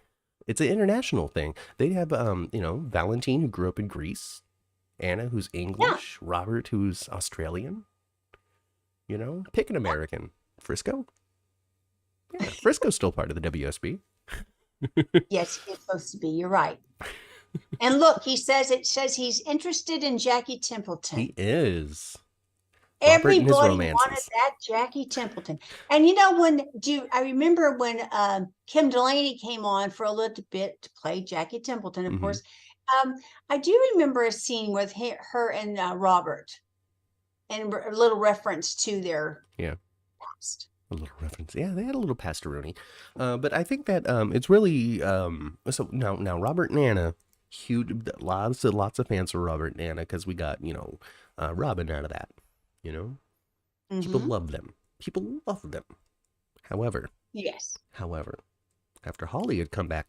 It's an international thing. They have, you know, Valentine, who grew up in Greece. Anna, who's English. Yeah. Robert, who's Australian. You know, pick an American. Frisco? Yeah, Frisco's still part of the WSB. Yes, it's supposed to be. You're right. And look, it says he's interested in Jackie Templeton. He is. Everybody wanted that Jackie Templeton. And you know, I remember when Kim Delaney came on for a little bit to play Jackie Templeton, of course. I do remember a scene with her and Robert, and a little reference to their past. A little reference. Yeah, they had a little pastoroni. But I think that it's really so now Robert and Anna, huge, lots of fans for Robert and Anna, because we got, you know, Robin out of that. You know, people love them. People love them. However, after Holly had come back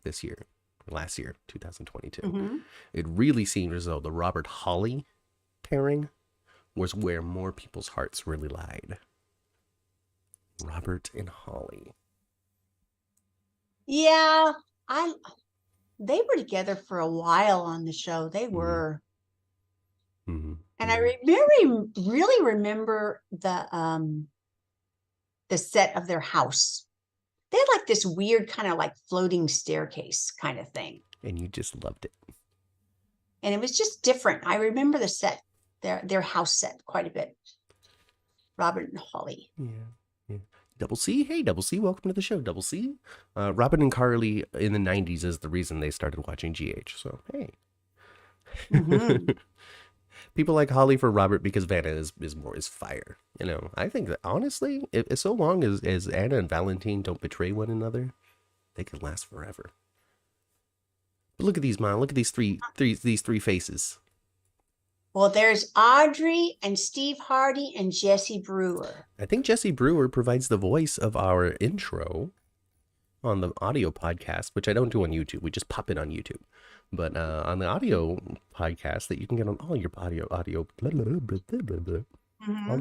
last year, 2022, it really seemed as though the Robert Holly pairing was where more people's hearts really lied. Robert and Holly. Yeah, they were together for a while on the show. They were. And I really remember the set of their house. They had like this weird kind of like floating staircase kind of thing. And you just loved it. And it was just different. I remember the set, their house set quite a bit. Robert and Holly. Yeah. Double C. Hey, Double C. Welcome to the show, Double C. Robin and Carly in the 90s is the reason they started watching GH. So, hey. People like Holly for Robert because Vanna is fire. You know, I think that honestly, if so long as Anna and Valentine don't betray one another, they could last forever. But look at these, Mom. Look at these three faces. Well, there's Audrey and Steve Hardy and Jesse Brewer. I think Jesse Brewer provides the voice of our intro on the audio podcast, which I don't do on YouTube. We just pop it on YouTube. But on the audio podcast that you can get on all your audio, all of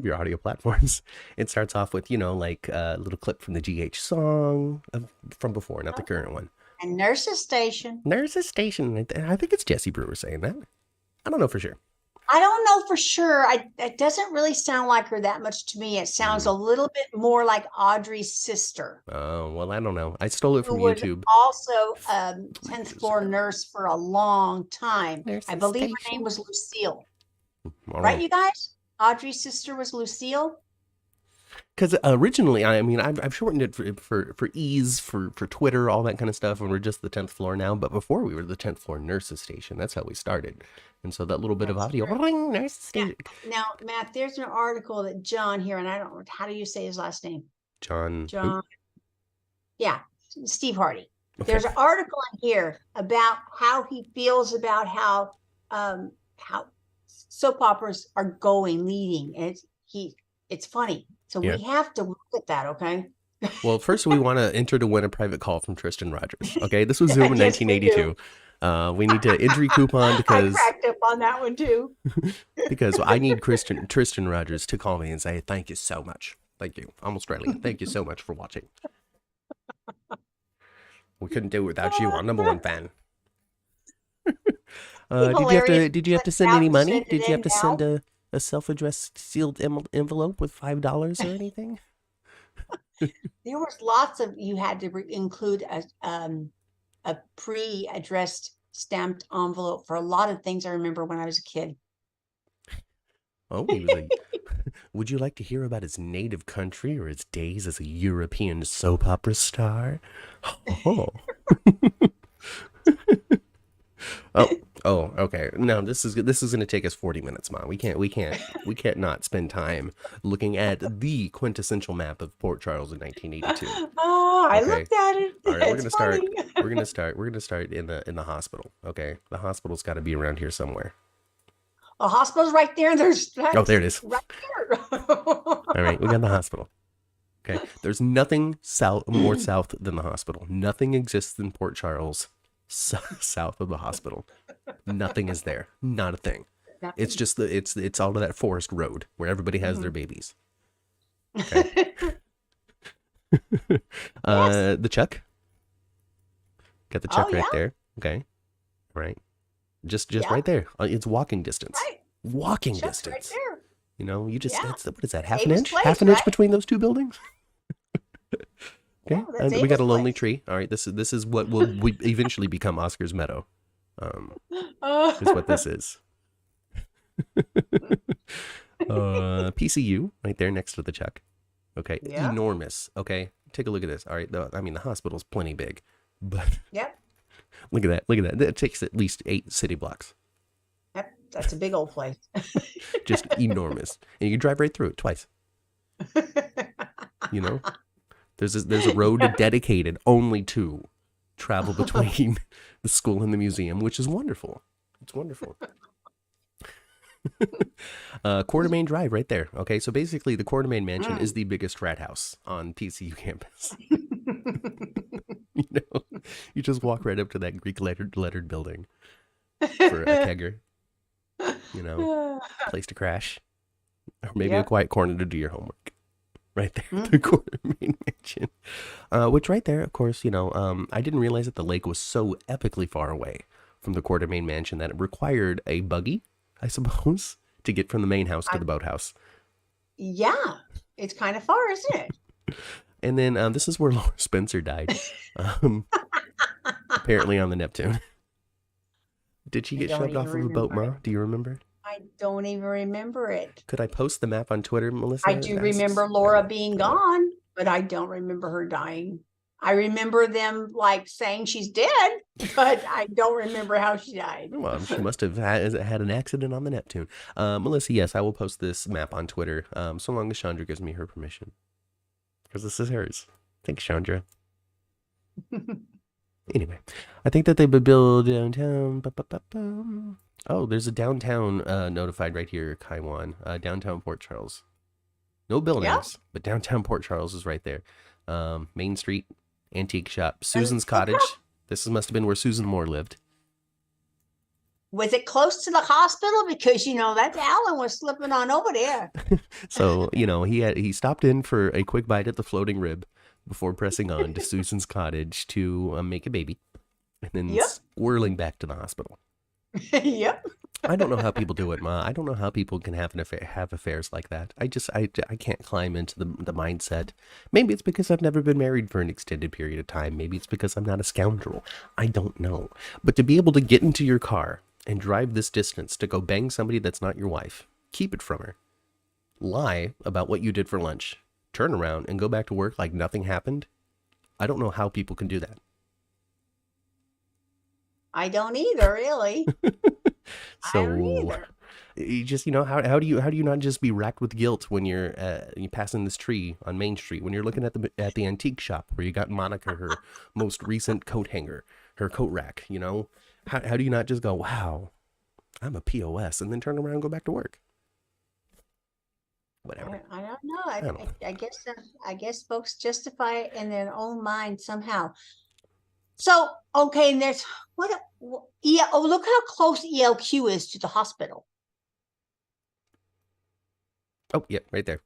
your audio platforms, it starts off with, you know, like a little clip from the GH song from before, not the current one. And Nurse's Station. Nurse's Station. I think it's Jesse Brewer saying that. I don't know for sure. I don't know for sure. It doesn't really sound like her that much to me. It sounds a little bit more like Audrey's sister. Oh, well, I don't know. I stole it from YouTube. Also, 10th floor nurse for a long time. I believe her name was Lucille. Right, you guys? Audrey's sister was Lucille. Because originally, I mean, I've shortened it for ease, for Twitter, all that kind of stuff, and we're just the 10th floor now. But before we were the 10th floor nurses station. That's how we started. And so that little bit of audio. Ring, nurses station. Now, Matt, there's an article that John here, and I don't know, how do you say his last name? John. Yeah, Steve Hardy. Okay. There's an article in here about how he feels about how soap operas are leading. And it's funny. So we have to look at that, okay? Well, first we want to enter to win a private call from Tristan Rogers. Okay, this was Zoom in 1982. We need to injury coupon because I cracked up on that one too. Because I need Tristan Rogers to call me and say thank you so much. Thank you. I'm Australian. Thank you so much for watching. We couldn't do it without you. Our number one fan. Hilarious. Did you have to send any money? Did you have to send a self-addressed sealed envelope with $5 or anything? There was lots of, you had to include a pre-addressed stamped envelope for a lot of things I remember when I was a kid. Oh, he was like, would you like to hear about his native country or his days as a European soap opera star? Oh. Okay. No, this is going to take us 40 minutes, Mom. We can't not spend time looking at the quintessential map of Port Charles in 1982. Oh, I looked at it. All right, we're gonna start in the hospital. Okay, the hospital's got to be around here somewhere. The hospital's right there. There it is. Right there. All right, we got the hospital. Okay, there's nothing more south than the hospital. Nothing exists in Port Charles south of the hospital. Nothing is there. Not a thing. Nothing. It's just it's all of that forest road where everybody has their babies. Okay. Yes. The Chuck. Got the Chuck right there. Okay. Right. Just right there. It's walking distance. Right. Walking Chuck's distance. Right there. You know, you just that's what is that? Half Ava's an inch? place, Half an inch between those two buildings? Okay. Yeah, we got a lonely tree. All right. This is what will eventually become Oscar's Meadow. Is what this is. PCU right there next to the Chuck. Okay. Yeah. Enormous. Okay. Take a look at this. All right. The hospital's plenty big, but yep. Look at that. That takes at least 8 city blocks. Yep. That's a big old place. Just enormous. And you can drive right through it twice. You know, there's a road dedicated only to travel between the school and the museum, which is wonderful. It's wonderful. Quartermain Drive right there. Okay, so basically the Quartermain Mansion is the biggest frat house on TCU campus. You know, you just walk right up to that Greek lettered building for a kegger. You know, place to crash, or maybe a quiet corner to do your homework. Right there, the Quartermain Mansion. Which right there, of course, you know, I didn't realize that the lake was so epically far away from the Quartermain Mansion that it required a buggy, I suppose, to get from the main house to the boathouse. Yeah, it's kind of far, isn't it? And then this is where Laura Spencer died. Apparently on the Neptune. Did she get shoved off of a boat, Ma? Do you remember? I don't even remember it. Could I post the map on Twitter, Melissa? I do remember Laura being gone, but I don't remember her dying. I remember them like saying she's dead, but I don't remember how she died. Well, she must have had an accident on the Neptune. Melissa, yes, I will post this map on Twitter, so long as Chandra gives me her permission. Because this is hers. Thanks, Chandra. Anyway, I think that they would build downtown. Oh, there's a downtown notified right here, Kaiwan. Downtown Port Charles. No buildings, but downtown Port Charles is right there. Main Street, antique shop, Susan's Cottage. This must have been where Susan Moore lived. Was it close to the hospital? Because, you know, that Alan was slipping on over there. So, you know, he stopped in for a quick bite at the floating rib before pressing on to Susan's Cottage to make a baby. And then whirling back to the hospital. Yep. I don't know how people do it, Ma. I don't know how people can have affairs like that. I can't climb into the mindset. Maybe it's because I've never been married for an extended period of time. Maybe it's because I'm not a scoundrel. I don't know. But to be able to get into your car and drive this distance to go bang somebody that's not your wife, keep it from her, lie about what you did for lunch, turn around and go back to work like nothing happened. I don't know how people can do that. I don't either, really. So, I don't either. You just, you know, how do you not just be racked with guilt when you're passing this tree on Main Street, when you're looking at the antique shop where you got Monica her most recent coat hanger, her coat rack, you know? How do you not just go, wow, I'm a POS, and then turn around and go back to work? Whatever. I don't know. I guess folks justify it in their own mind somehow. So, okay, and there's look how close ELQ is to the hospital. Oh, yeah, right there.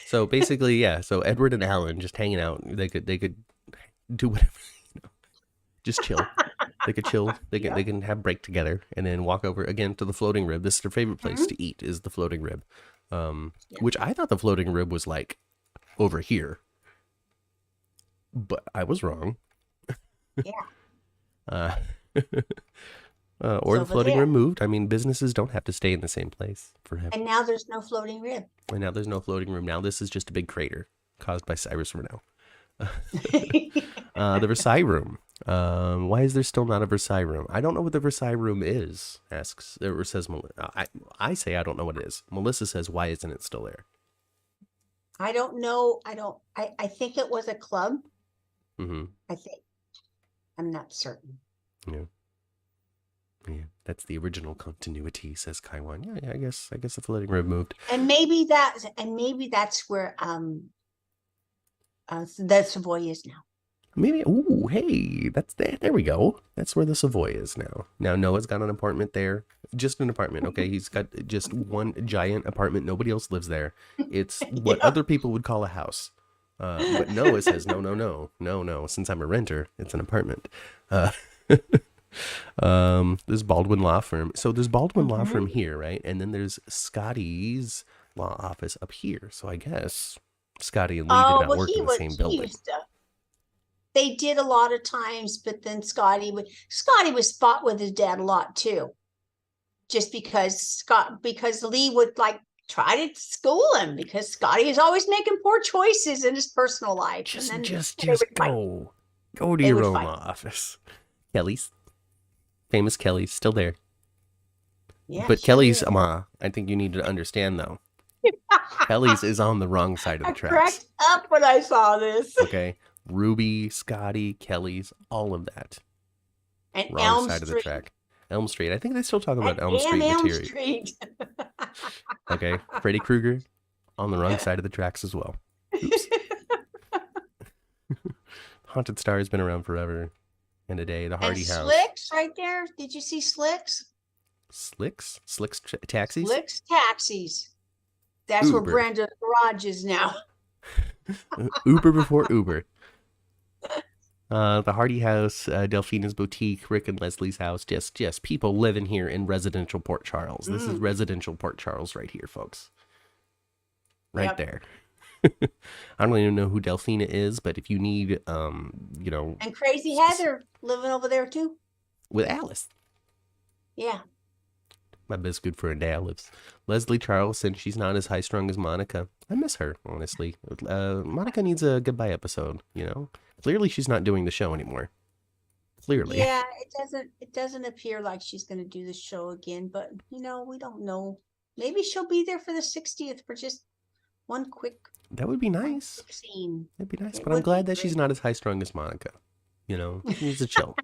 So basically, yeah, so Edward and Alan just hanging out. They could do whatever, you know, just chill. They could chill. They can have break together and then walk over again to the floating rib. This is their favorite place to eat, is the floating rib. Which I thought the floating rib was like over here, but I was wrong. Yeah. Or the floating rib moved. I mean, businesses don't have to stay in the same place forever. And now there's no floating rib. And now there's no floating rib. Now this is just a big crater caused by Cyrus Renaud. The Versailles room. Why is there still not a Versailles room? I don't know what the Versailles room is, asks, or says Melissa. I say I don't know what it is. Melissa says, why isn't it still there? I don't know. I think it was a club. I think. I'm not certain. Yeah. Yeah, that's the original continuity, says Kaiwan. Yeah, I guess the floating rib moved. And maybe that's where the Savoy is now. Maybe. Ooh, hey, that's there. There we go. That's where the Savoy is now. Now Noah's got an apartment there, just an apartment. Okay, he's got just one giant apartment. Nobody else lives there. It's what other people would call a house. But Noah says no. Since I'm a renter, it's an apartment. There's Baldwin Law Firm. So there's Baldwin Law Firm here, right? And then there's Scotty's law office up here. So I guess Scotty and Lee did not work in the same building. They did a lot of times, but then Scotty was fought with his dad a lot too. Just because Lee would like try to school him, because Scotty is always making poor choices in his personal life. Just go to your own law office. Kelly's. Famous Kelly's still there. Yeah, but Kelly's, I think you need to understand though. Kelly's is on the wrong side of the tracks. I cracked up when I saw this. Okay. Ruby, Scotty, Kelly's, all of that. And wrong Elm side Street. of the track. Elm Street. I think they still talk about Elm Street material. Okay. Freddy Krueger on the wrong side of the tracks as well. Oops. Haunted Star has been around forever and a day. The Hardy House. Slicks right there. Did you see Slicks? Slicks taxis? Slicks taxis. That's Uber. Where Brenda's garage is now. Uber before Uber. The Hardy House, Delphina's Boutique, Rick and Leslie's house. Just people living here in residential Port Charles. This is residential Port Charles right here, folks. Right there. I don't even know who Delphina is, but if you need, And Crazy Heather living over there too. With Alice. Yeah. My best good friend Alice. Leslie Charleston, she's not as high-strung as Monica. I miss her, honestly. Monica needs a goodbye episode, Clearly she's not doing the show anymore. Clearly. Yeah, it doesn't appear like she's going to do the show again, but, we don't know. Maybe she'll be there for the 60th for just one quick That would be nice. Scene. That'd be nice, but I'm glad that she's not as high-strung as Monica. She needs to chill.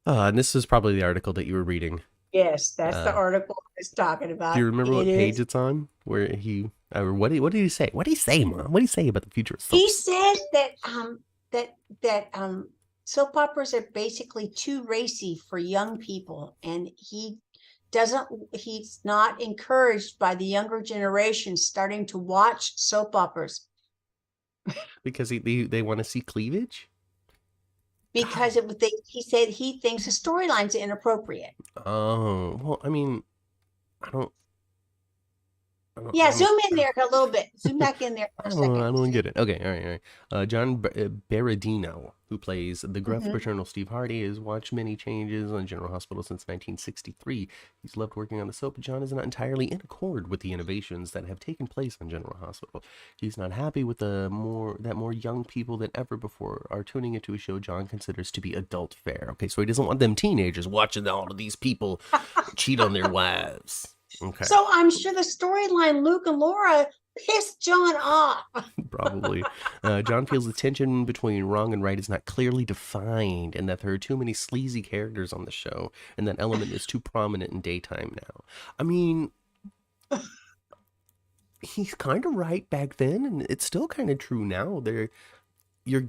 And this is probably the article that you were reading. Yes, that's the article I was talking about. Do you remember what page it's on? Where what did he say? What did he say, Mom? What did he say about the future of soap? He said that soap operas are basically too racy for young people, and he's not encouraged by the younger generation starting to watch soap operas. Because they want to see cleavage? Because he said he thinks the storyline's inappropriate. Oh, well, I mean, I don't. Zoom in there a little bit. Zoom back in there for a second. I don't get it. Okay, all right. John Berardino, who plays the gruff paternal Steve Hardy, has watched many changes on General Hospital since 1963. He's loved working on the soap, but John is not entirely in accord with the innovations that have taken place on General Hospital. He's not happy with more young people than ever before are tuning into a show John considers to be adult fare. Okay, so he doesn't want them teenagers watching all of these people cheat on their wives. Okay. So I'm sure the storyline, Luke and Laura, pissed John off. Probably. John feels the tension between wrong and right is not clearly defined, and that there are too many sleazy characters on the show, and that element is too prominent in daytime now. I mean, he's kind of right back then, and it's still kind of true now. Your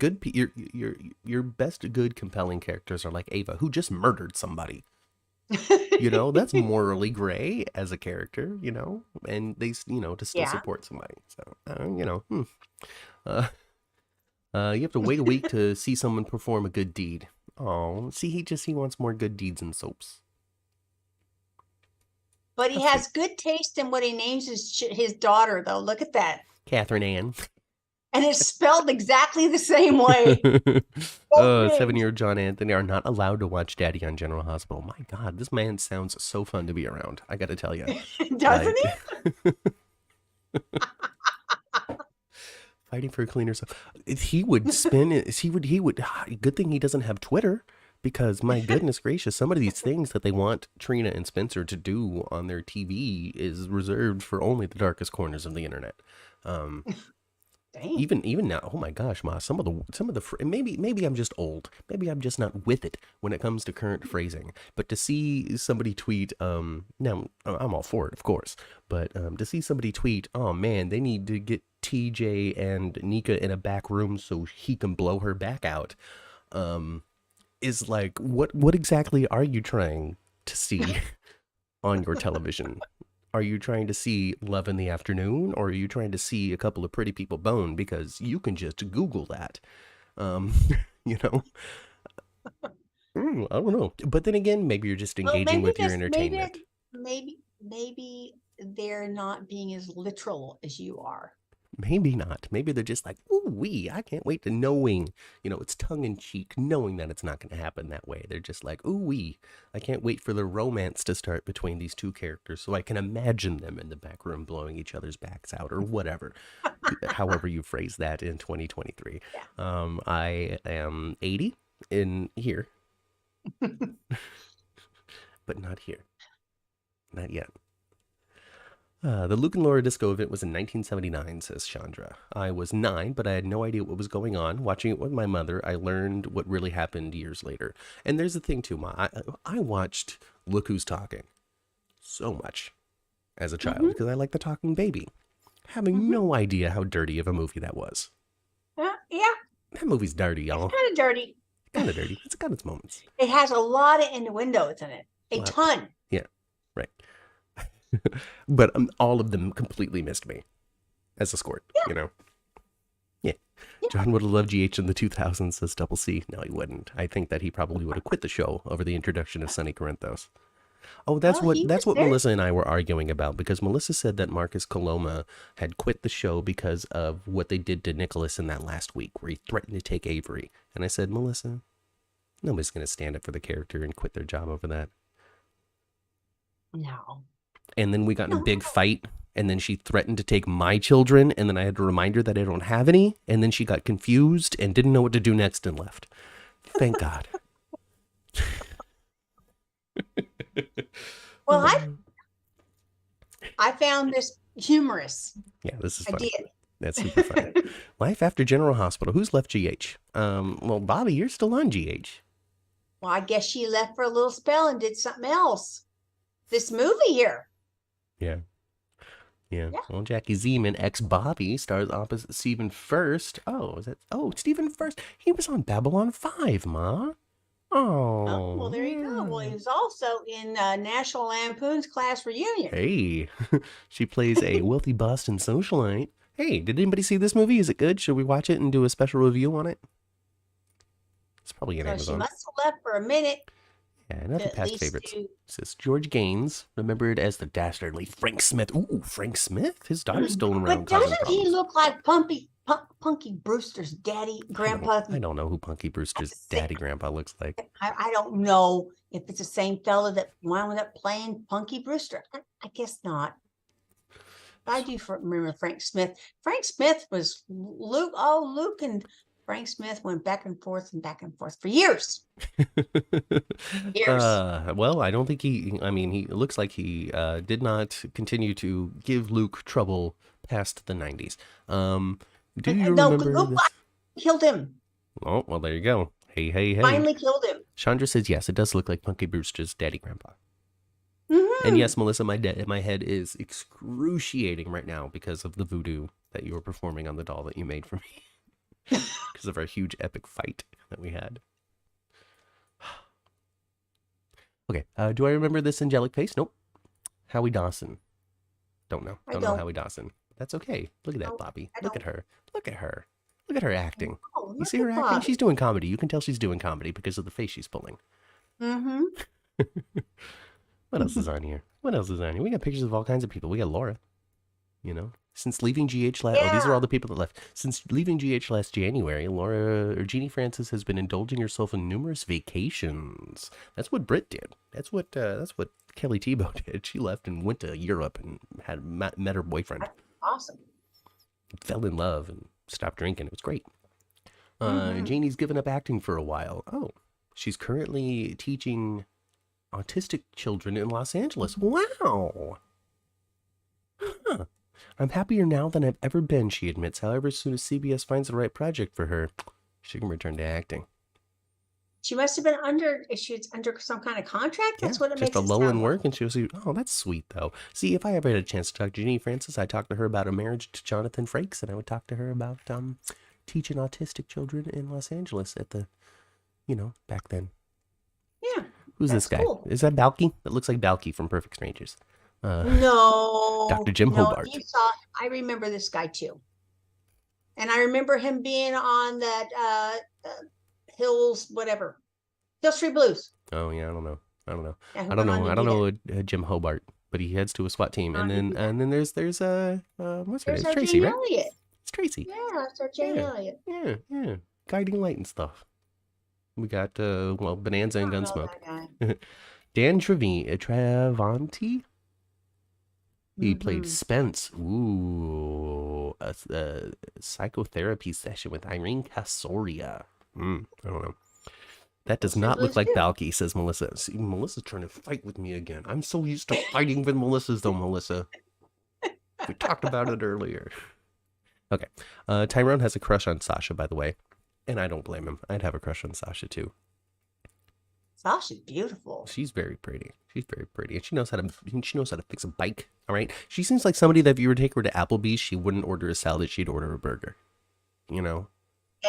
best good compelling characters are like Ava, who just murdered somebody. That's morally gray as a character, and they, to still support somebody. So, You have to wait a week to see someone perform a good deed. Oh, see, he wants more good deeds and soaps. But he has good taste in what he names his daughter, though. Look at that. Catherine Ann. And it's spelled exactly the same way. 7-year-old John Anthony are not allowed to watch Daddy on General Hospital. My God, this man sounds so fun to be around. I got to tell you. Doesn't he? Fighting for a cleaner stuff. He would spin. He would. Good thing he doesn't have Twitter, because my goodness gracious, some of these things that they want Trina and Spencer to do on their TV is reserved for only the darkest corners of the internet. Even now, oh my gosh, Ma, some of the maybe I'm just old. Maybe I'm just not with it when it comes to current phrasing. But to see somebody tweet, now I'm all for it, of course. But to see somebody tweet, oh man, they need to get TJ and Nika in a back room so he can blow her back out, is like, what exactly are you trying to see on your television? Are you trying to see Love in the Afternoon, or are you trying to see a couple of pretty people bone? Because you can just Google that, you know. I don't know. But then again, maybe you're just engaging with your entertainment. Maybe they're not being as literal as you are. Maybe not. Maybe they're just like, ooh wee, I can't wait to knowing, it's tongue in cheek, knowing that it's not going to happen that way. They're just like, ooh wee, I can't wait for the romance to start between these two characters so I can imagine them in the back room blowing each other's backs out, or whatever. However you phrase that in 2023. Yeah. I am 80 in here, but not here. Not yet. The Luke and Laura disco event was in 1979, says Chandra. I was 9, but I had no idea what was going on. Watching it with my mother, I learned what really happened years later. And there's the thing, too, Ma. I watched Look Who's Talking so much as a child because I like the talking baby. Having no idea how dirty of a movie that was. Yeah. That movie's dirty, y'all. It's kind of dirty. Kind of dirty. It's got its moments. It has a lot of innuendos in it. A ton. Yeah, right. But all of them completely missed me as a squirt, Yeah. John would have loved GH in the 2000s, says Double C. No, he wouldn't. I think that he probably would have quit the show over the introduction of Sonny Corinthos. Oh, that's what Melissa and I were arguing about, because Melissa said that Marcus Coloma had quit the show because of what they did to Nicholas in that last week, where he threatened to take Avery. And I said, Melissa, nobody's going to stand up for the character and quit their job over that. No. And then we got in a big fight, and then she threatened to take my children, and then I had to remind her that I don't have any, and then she got confused and didn't know what to do next and left. Thank God. Well, I found this humorous. Yeah, this is funny. That's super funny. Life after General Hospital. Who's left GH? Well, Bobby, you're still on GH. Well, I guess she left for a little spell and did something else. This movie here. Yeah. Well, Jackie Zeman, ex-Bobby, stars opposite Stephen First. Stephen First. He was on Babylon 5, Ma. Oh, well, there you go. Well, he was also in National Lampoon's Class Reunion. Hey, she plays a wealthy Boston socialite. Hey, did anybody see this movie? Is it good? Should we watch it and do a special review on it? It's probably on Amazon. She must have left for a minute. Yeah, nothing past favorites. Says George Gaines, remembered as the dastardly Frank Smith. Ooh, Frank Smith? His daughter's still around. But doesn't he look like Punky Brewster's daddy, grandpa? I don't know who Punky Brewster's daddy, grandpa looks like. I don't know if it's the same fella that wound up playing Punky Brewster. I guess not. I do remember Frank Smith. Frank Smith was Luke. Oh, Luke and Frank Smith went back and forth for years. Well, I don't think he looks like he did not continue to give Luke trouble past the 90s. Do you remember Luke killed him. Oh, well, there you go. Hey. Finally killed him. Chandra says, yes, it does look like Punky Brewster's daddy grandpa. Mm-hmm. And yes, Melissa, my head is excruciating right now because of the voodoo that you were performing on the doll that you made for me. Because of our huge epic fight that we had. Okay, do I remember this angelic face? Nope. Howie Dawson. Don't know. Don't know Howie Dawson. That's okay. Look at that, Bobby. Look at her. Look at her. Look at her acting. Oh, Oh, you see her acting? She's doing comedy. You can tell she's doing comedy because of the face she's pulling. Mm-hmm. What else is on here? We got pictures of all kinds of people. We got Laura. You know, since leaving GH last... Yeah. Oh, these are all the people that left. Since leaving GH last January, Jeannie Francis has been indulging herself in numerous vacations. That's what Britt did. That's what Kelly Tebow did. She left and went to Europe and had met her boyfriend. That's awesome. Fell in love and stopped drinking. It was great. Jeannie's given up acting for a while. Oh, she's currently teaching autistic children in Los Angeles. Wow. Huh. I'm happier now than I've ever been, she admits. However, as soon as CBS finds the right project for her, she can return to acting. She must have been under some kind of contract. That's what it makes it sound like. Just a lull in work, like. And she was like, oh, that's sweet, though. See, if I ever had a chance to talk to Jeannie Francis, I'd talk to her about a marriage to Jonathan Frakes, and I would talk to her about teaching autistic children in Los Angeles at the, back then. Yeah. Who's this guy? Cool. Is that Balky? That looks like Balky from Perfect Strangers. No. Dr. Jim Hobart. I remember this guy, too. And I remember him being on that Hill Street Blues. Oh, yeah, I don't know. Yeah, I don't know Jim Hobart, but he heads to a SWAT team. And then there's what's her name? It's Tracy, right? Elliott. It's Tracy. Yeah, it's our Jane Elliott. Yeah. Guiding Light and stuff. We got, Bonanza and Gunsmoke. Dan Travanti? He played Spence. Ooh, a psychotherapy session with Irene Casoria. I don't know. That does not look like Balky, says Melissa. See, Melissa's trying to fight with me again. I'm so used to fighting with Melissa's, though, Melissa. We talked about it earlier. Okay. Tyrone has a crush on Sasha, by the way. And I don't blame him. I'd have a crush on Sasha, too. Sasha's beautiful. She's very pretty. And she knows how to fix a bike. All right. She seems like somebody that if you were to take her to Applebee's, she wouldn't order a salad. She'd order a burger.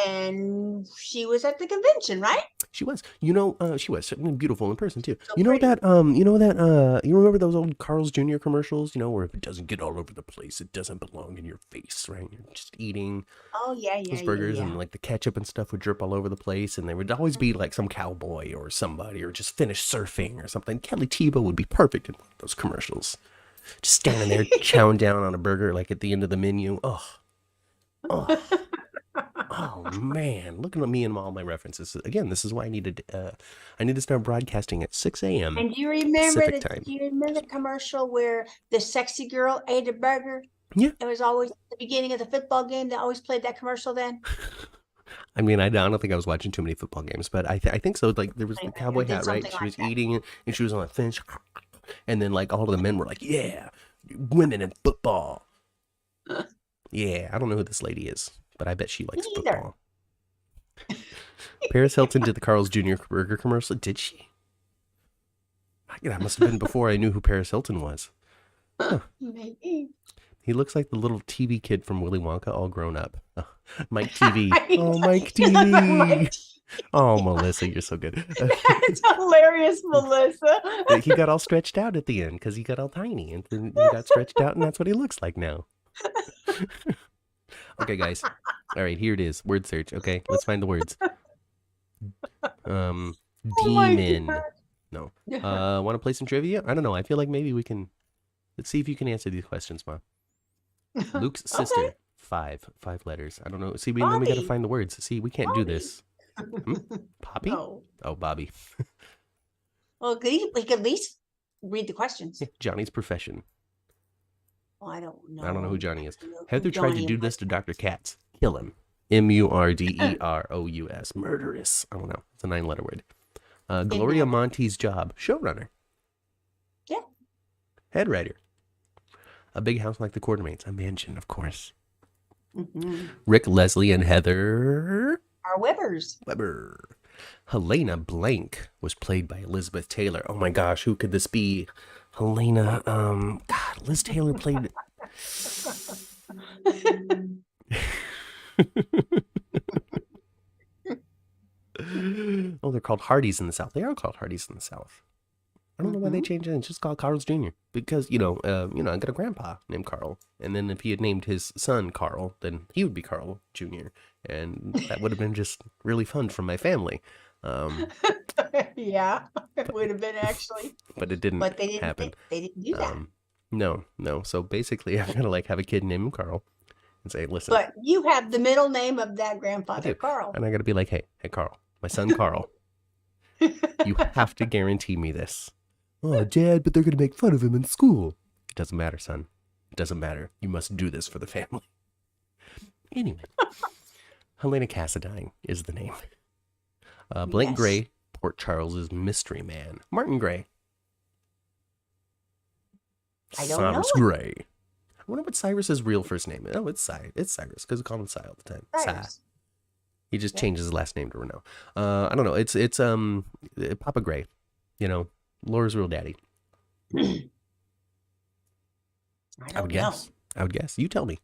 And she was at the convention, right? She was. She was beautiful in person too. So you remember those old Carl's Jr. commercials, where if it doesn't get all over the place, it doesn't belong in your face, right? You're just eating those burgers and like the ketchup and stuff would drip all over the place, and there would always be like some cowboy or somebody or just finished surfing or something. Kelly Tebow would be perfect in one of those commercials. Just standing there chowing down on a burger like at the end of the menu. Oh man, looking at me and all my references. Again, this is why I need to start broadcasting at 6 a.m. And do you remember the commercial where the sexy girl ate a burger? Yeah. It was always at the beginning of the football game. They always played that commercial then. I mean, I don't think I was watching too many football games, but I think so. Like there was the cowboy hat, right? She was eating it, and she was on a fence, and then like all of the men were like, "Yeah, women in football." Yeah, I don't know who this lady is, but I bet she likes football. Paris Hilton did the Carl's Jr. burger commercial. Did she? That must have been before I knew who Paris Hilton was. Huh. Maybe. He looks like the little TV kid from Willy Wonka, all grown up. Mike TV. Oh, Mike TV. Oh, Melissa, you're so good. It's hilarious, Melissa. He got all stretched out at the end because he got all tiny, and then he got stretched out, and that's what he looks like now. Okay, guys. All right, here it is. Word search. Okay, let's find the words. Demon. No. Want to play some trivia? I don't know. I feel like maybe we can. Let's see if you can answer these questions, Mom. Luke's sister. Okay. Five letters. I don't know. See, then we got to find the words. See, we can't do this. Poppy? No. Oh, Bobby. Well, we could at least read the questions. Yeah, Johnny's profession. Oh, I don't know. I don't know who Johnny is. Heather tried to do this to Dr. Katz. Kill him. Murderous. Murderous. I don't know. It's a 9-letter word. Gloria Monte's job. Showrunner. Yeah. Head writer. A Big House Like the Quartermains. A mansion, of course. Mm-hmm. Rick, Leslie, and Heather are Webbers. Weber. Helena Blank was played by Elizabeth Taylor. Oh my gosh, who could this be? Helena, God, Liz Taylor played... Oh, they're called Hardys in the South. They are called Hardys in the South. I don't know why they changed it. It's just called Carl's Jr. Because, I got a grandpa named Carl. And then if he had named his son Carl, then he would be Carl Jr. And that would have been just really fun for my family. Yeah, it would have been actually. But it didn't happen. They didn't do that. No. So basically, I'm going to have a kid named Carl and say, listen. But you have the middle name of that grandfather, Carl. And I got to be like, hey, Carl, my son Carl, you have to guarantee me this. Oh, Dad, but they're going to make fun of him in school. It doesn't matter, son. It doesn't matter. You must do this for the family. Anyway, Helena Cassadine is the name. Blank Gray, Port Charles's mystery man. Martin Gray. I don't Cyrus know. Gray. I wonder what Cyrus's real first name is. Oh, it's Cyrus, because we call him Cy all the time. Cyrus. He just changes his last name to Renault. I don't know. It's Papa Gray. Laura's real daddy. I would guess. You tell me.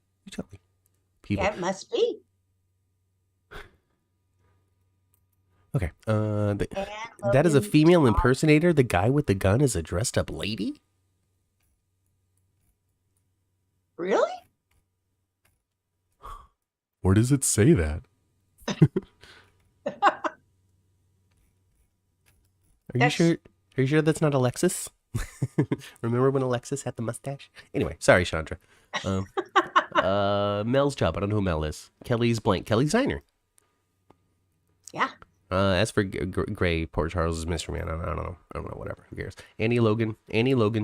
People. That must be. Okay. That is a female impersonator. The guy with the gun is a dressed up lady? Really? Where does it say that? Are you sure that's not Alexis? Remember when Alexis had the mustache? Anyway, sorry, Chandra. Mel's job. I don't know who Mel is. Kelly's blank. Kelly's Ziner. Yeah. As for Gray, Port Charles' mystery man, I don't know. Whatever. Who cares? Annie Logan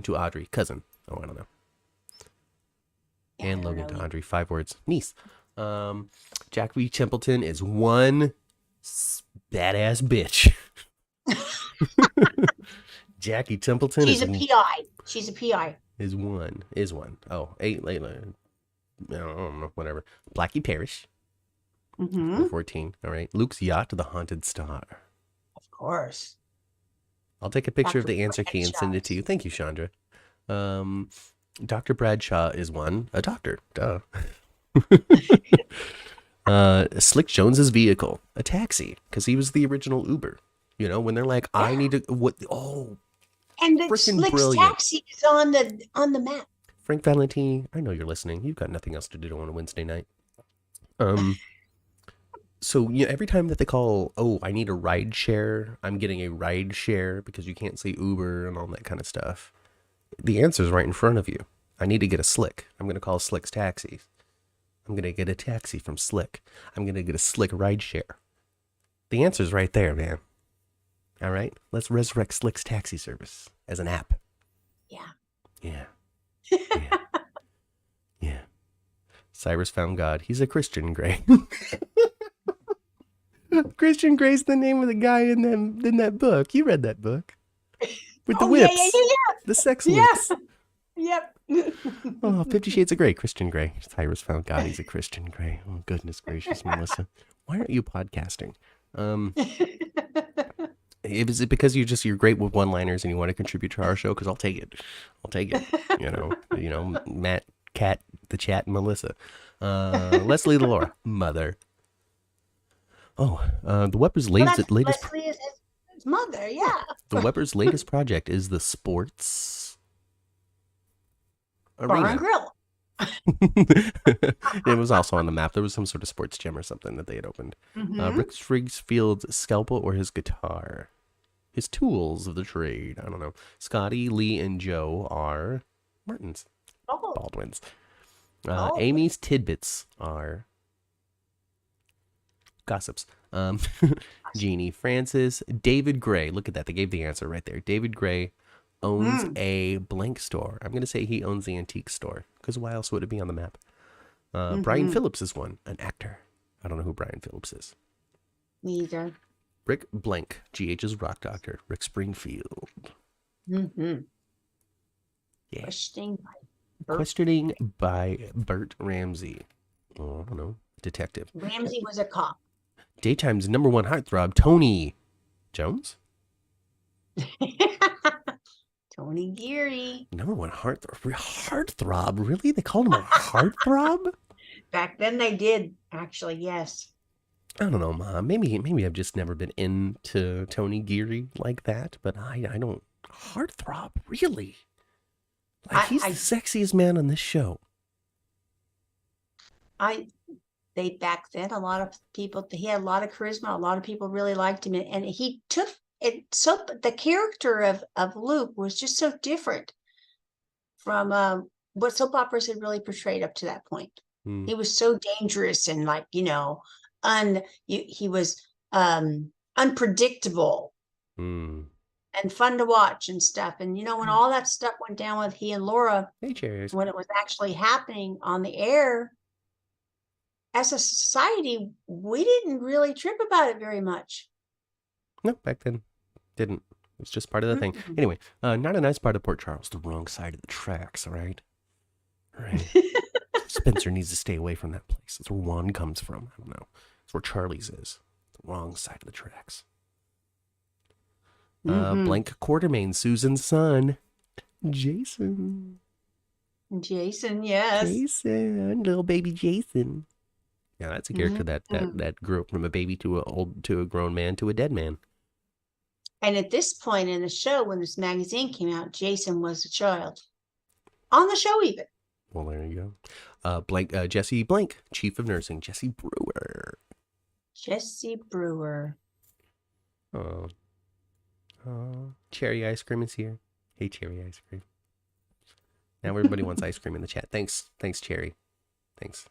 to Audrey, cousin. Oh, I don't know. Yeah, Anne Logan to Audrey, 5 words. Niece. Jackie Templeton is one badass bitch. Jackie Templeton She's a PI. Is one. Oh, 8 later. I don't know, whatever. Blackie Parrish. 14. All right. Luke's yacht, the haunted star. Of course. I'll take a picture of the answer key and send it to you. Thank you, Chandra. Dr. Bradshaw is one. A doctor. Duh. Slick Jones's vehicle. A taxi. Because he was the original Uber. When they're like, I need to... What? Oh. And the Slick's taxi is on the map. Frank Valentini, I know you're listening. You've got nothing else to do on a Wednesday night. So every time that they call, I need a ride share, I'm getting a ride share because you can't say Uber and all that kind of stuff. The answer's right in front of you. I need to get a Slick. I'm going to call Slick's Taxi. I'm going to get a taxi from Slick. I'm going to get a Slick ride share. The answer's right there, man. All right? Let's resurrect Slick's taxi service as an app. Yeah. Cyrus found God. He's a Christian Grey. Christian Grey's the name of the guy in that book. You read that book. With the whips. Yeah. The sex whips. Yep. 50 Shades of Grey. Christian Grey. Cyrus found God. He's a Christian Grey. Oh, goodness gracious, Melissa. Why aren't you podcasting? Is it because you're great with one-liners and you want to contribute to our show? Because I'll take it. Matt, Kat, the chat, and Melissa. Leslie the Laura, mother. The Weber's latest. Leslie is his mother. Yeah. The Weber's latest project is the sports arena. Bar and Grill. It was also on the map. There was some sort of sports gym or something that they had opened. Rick Springfield's scalpel or his guitar. His tools of the trade. I don't know. Scotty, Lee, and Joe are Martins. Baldwins. Amy's tidbits are gossips. Jeannie Francis. David Gray. Look at that. They gave the answer right there. David Gray owns a blank store. I'm going to say he owns the antique store. Because why else would it be on the map? Brian Phillips is one. An actor. I don't know who Brian Phillips is. Me either. Rick Blank, GH's rock doctor, Rick Springfield. Yeah. Questioning by Bert Ramsey. Oh, I don't know. Detective. Ramsey was a cop. Daytime's #1 heartthrob, Tony Jones? Tony Geary. #1 heartthrob? Really? They called him a heartthrob? Back then they did, actually, yes. I don't know, Mom. Maybe I've just never been into Tony Geary like that, but I don't. heartthrob, really. Like, he's the sexiest man on this show. Back then, a lot of people, he had a lot of charisma. A lot of people really liked him, and he took it. So the character of Luke was just so different from what soap operas had really portrayed up to that point. He was so dangerous and he was unpredictable and fun to watch and stuff. And when all that stuff went down with he and Laura, when it was actually happening on the air, as a society, we didn't really trip about it very much. No, back then, didn't. It was just part of the thing. Anyway, not a nice part of Port Charles. The wrong side of the tracks, all right? All right. Spencer needs to stay away from that place. That's where Juan comes from. I don't know. That's where Charlie's is. The wrong side of the tracks. Blank Quartermain, Susan's son. Jason. Jason, yes. Jason, little baby Jason. Yeah, that's a character that grew up from a baby to a grown man to a dead man. And at this point in the show, when this magazine came out, Jason was a child. On the show, even. Well, there you go. Jesse Blank, Chief of Nursing, Jesse Brewer. Jesse Brewer. Oh. Cherry ice cream is here. Hey, cherry ice cream. Now everybody wants ice cream in the chat. Thanks, Cherry. Thanks.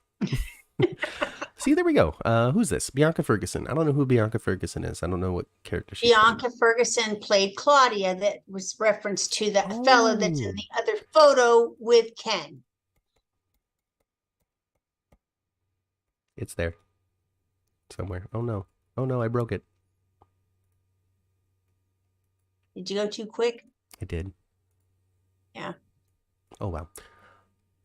See, there we go. Who's this? Bianca Ferguson. I don't know who Bianca Ferguson is. I don't know what character she's Bianca Ferguson played Claudia, that was referenced to that fellow that's in the other photo with Ken. It's there. Somewhere. Oh no, I broke it. Did you go too quick? I did. Yeah. Oh, wow.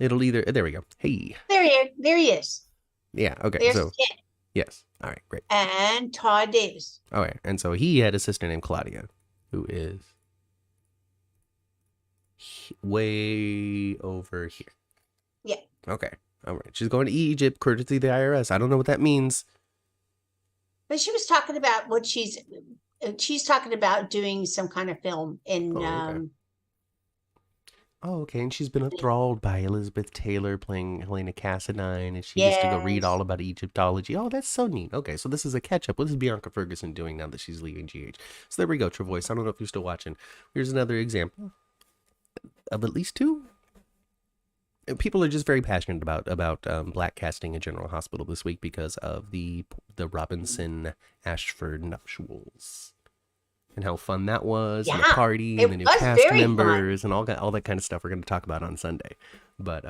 It'll either... There we go. Hey. There he is. Yeah, okay. There's so Ken. Yes. All right, great. And Todd Davis. Okay, and so he had a sister named Claudia, who is way over here. Yeah. Okay. All right. She's going to Egypt, courtesy of the IRS. I don't know what that means. But she was talking about what she's talking about doing some kind of film in... okay. And she's been enthralled by Elizabeth Taylor playing Helena Cassadine, and she used to go read all about Egyptology. Oh, that's so neat. Okay, so this is a catch-up. What is Bianca Ferguson doing now that she's leaving GH? So there we go, Travois. I don't know if you're still watching. Here's another example of at least two. People are just very passionate about black casting in General Hospital this week because of the Robinson Ashford nuptials. And how fun that was, and the party, and the new cast members, and all that kind of stuff we're going to talk about on Sunday. But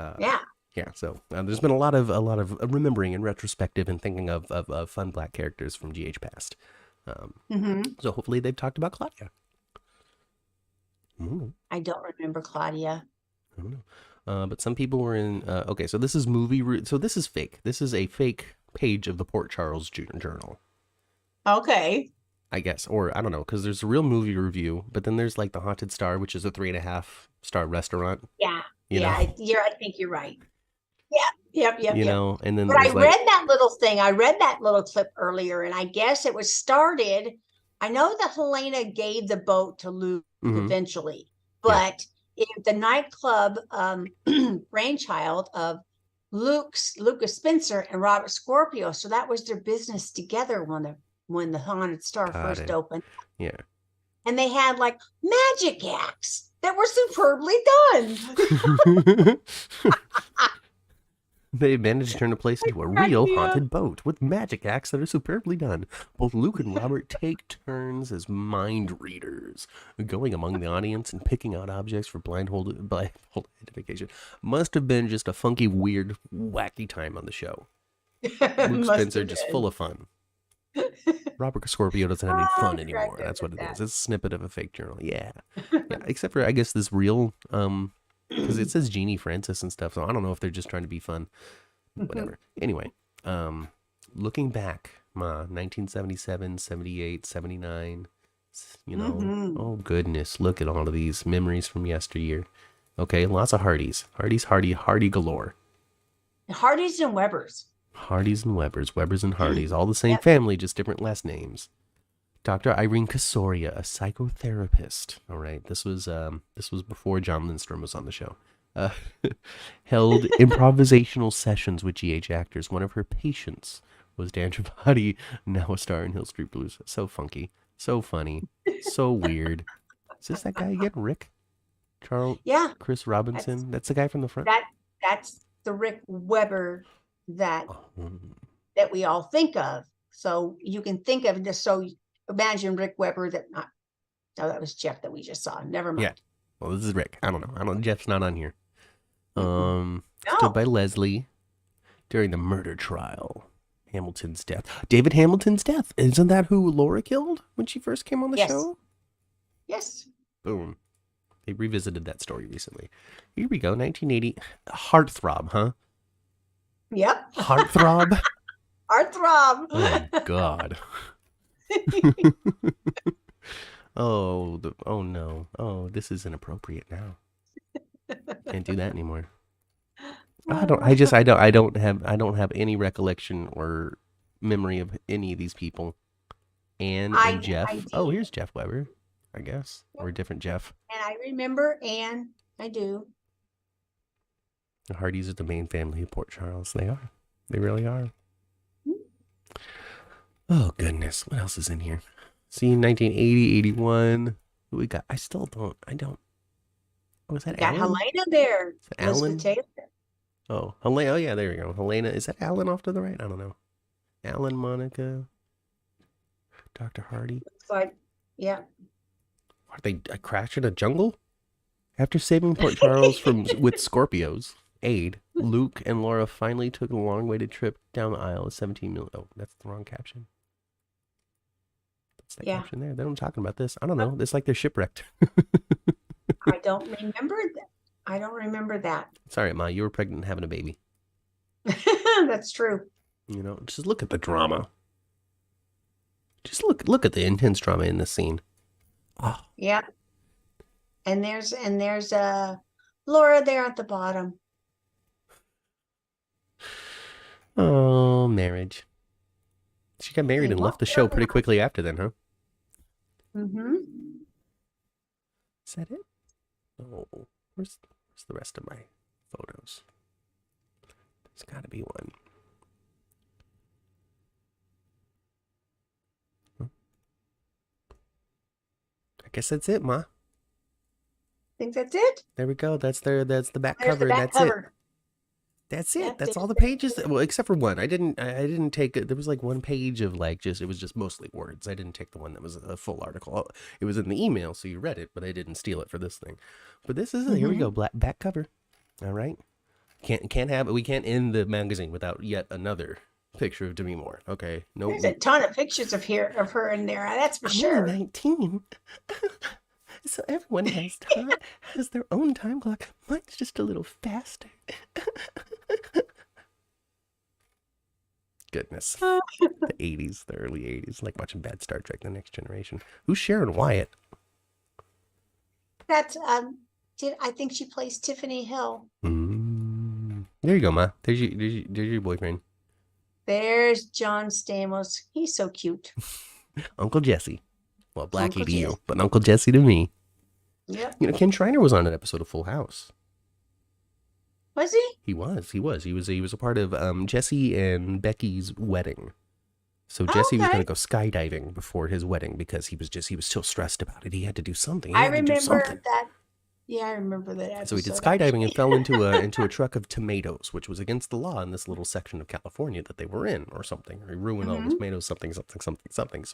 so there's been a lot of remembering and retrospective and thinking of fun black characters from GH past. So hopefully they've talked about Claudia. I don't remember Claudia. I don't know. But some people were in. Okay, so this is so this is fake. This is a fake page of the Port Charles Journal. Okay. I guess, or I don't know, because there's a real movie review, but then there's like the Haunted Star, which is a 3.5-star restaurant. Yeah, I think you're right. Yeah, yep. And then. But I read that little thing. I read that little clip earlier, and I guess it was started. I know that Helena gave the boat to Luke eventually, but the nightclub brainchild of Lucas Spencer and Robert Scorpio, so that was their business together when the Haunted Star first opened. Yeah. And they had like magic acts that were superbly done. They managed to turn the place into a real haunted boat with magic acts that are superbly done. Both Luke and Robert take turns as mind readers, going among the audience and picking out objects for blindfold identification. Must have been just a funky, weird, wacky time on the show. Luke Spencer just full of fun. Robert Scorpio doesn't have any fun anymore. That's what it is. It's a snippet of a fake journal. Yeah. Except for, I guess, this real, because it says Jeannie Francis and stuff, so I don't know if they're just trying to be fun. Whatever. Anyway, looking back, 1977, 78, 79, oh goodness, look at all of these memories from yesteryear. Okay, lots of Hardys. Hardy galore. Hardys and Webbers. Hardys and Webbers, Webbers and Hardys, all the same family, just different last names. Dr. Irene Kasoria, a psychotherapist. All right, this was before John Lindstrom was on the show. Held improvisational sessions with GH actors. One of her patients was Dan Tripodi, now a star in Hill Street Blues. So funky, so funny, so weird. Is this that guy again, Rick? Charles? Yeah. Chris Robinson? That's the guy from the front? That's the Rick Weber that we all think of. So you can think of this. So imagine Rick Weber that was Jeff that we just saw. Never mind. Yeah. Well, this is Rick. I don't know. Jeff's not on here. No. Stood by Leslie during the murder trial. Hamilton's death. David Hamilton's death. Isn't that who Laura killed when she first came on the show? Yes. Boom. They revisited that story recently. Here we go. 1980. Heartthrob, huh? Yep. Heartthrob? Heartthrob. Oh, God. Oh no. Oh, this is inappropriate now. Can't do that anymore. I don't have any recollection or memory of any of these people. Anne and Jeff. Here's Jeff Weber, I guess. Or a different Jeff. And I remember Anne. I do. The Hardys are the main family of Port Charles. They are. They really are. Oh, goodness. What else is in here? See, 1980, 81. Who we got? I don't. Oh, is that Alan? Got Helena there. Is that Alan? Oh, Helena. Oh, yeah, there we go. Helena. Is that Alan off to the right? I don't know. Alan, Monica, Dr. Hardy. Looks like, yeah. Are they crashed in a jungle? After saving Port Charles with Scorpios aid, Luke and Laura finally took a long-awaited trip down the aisle of 17 million. Oh, that's the wrong caption. That's the caption there. They're not talking about this. I don't know. It's like they're shipwrecked. I don't remember that. Sorry, Ma. You were pregnant and having a baby. That's true. You know, just look at the drama. Just look at the intense drama in this scene. Oh. Yeah. And there's Laura there at the bottom. Oh, marriage. She got married and left the show pretty quickly after then, huh? Mm-hmm. Is that it? Oh, where's the rest of my photos? There's got to be one. I guess that's it, Ma. Think that's it? There we go. That's the back cover. That's it. That's it. That's all the pages. Well, except for one. I didn't take it. There was like one page of it was just mostly words. I didn't take the one that was a full article. It was in the email, so you read it, but I didn't steal it for this thing. But this is it. Here we go. Back cover. All right. We can't end the magazine without yet another picture of Demi Moore. Okay. No. There's a ton of pictures of her in there. That's for sure. 19. So everyone has their own time clock. Mine's just a little faster. Goodness. The 80s, the early 80s. Like watching bad Star Trek, The Next Generation. Who's Sharon Wyatt? That's, I think she plays Tiffany Hill. There you go, Ma. There's your boyfriend. There's John Stamos. He's so cute. Uncle Jesse. Well, Blackie to you, but Uncle Jesse to me. Yep. You know, Ken Schreiner was on an episode of Full House. Was he? He was. He was a part of Jesse and Becky's wedding. So Jesse was going to go skydiving before his wedding because he was so stressed about it. He had to do something. I remember that. Yeah, I remember that episode. So he did skydiving and fell into a truck of tomatoes, which was against the law in this little section of California that they were in, or something. Or he ruined all the tomatoes, something. So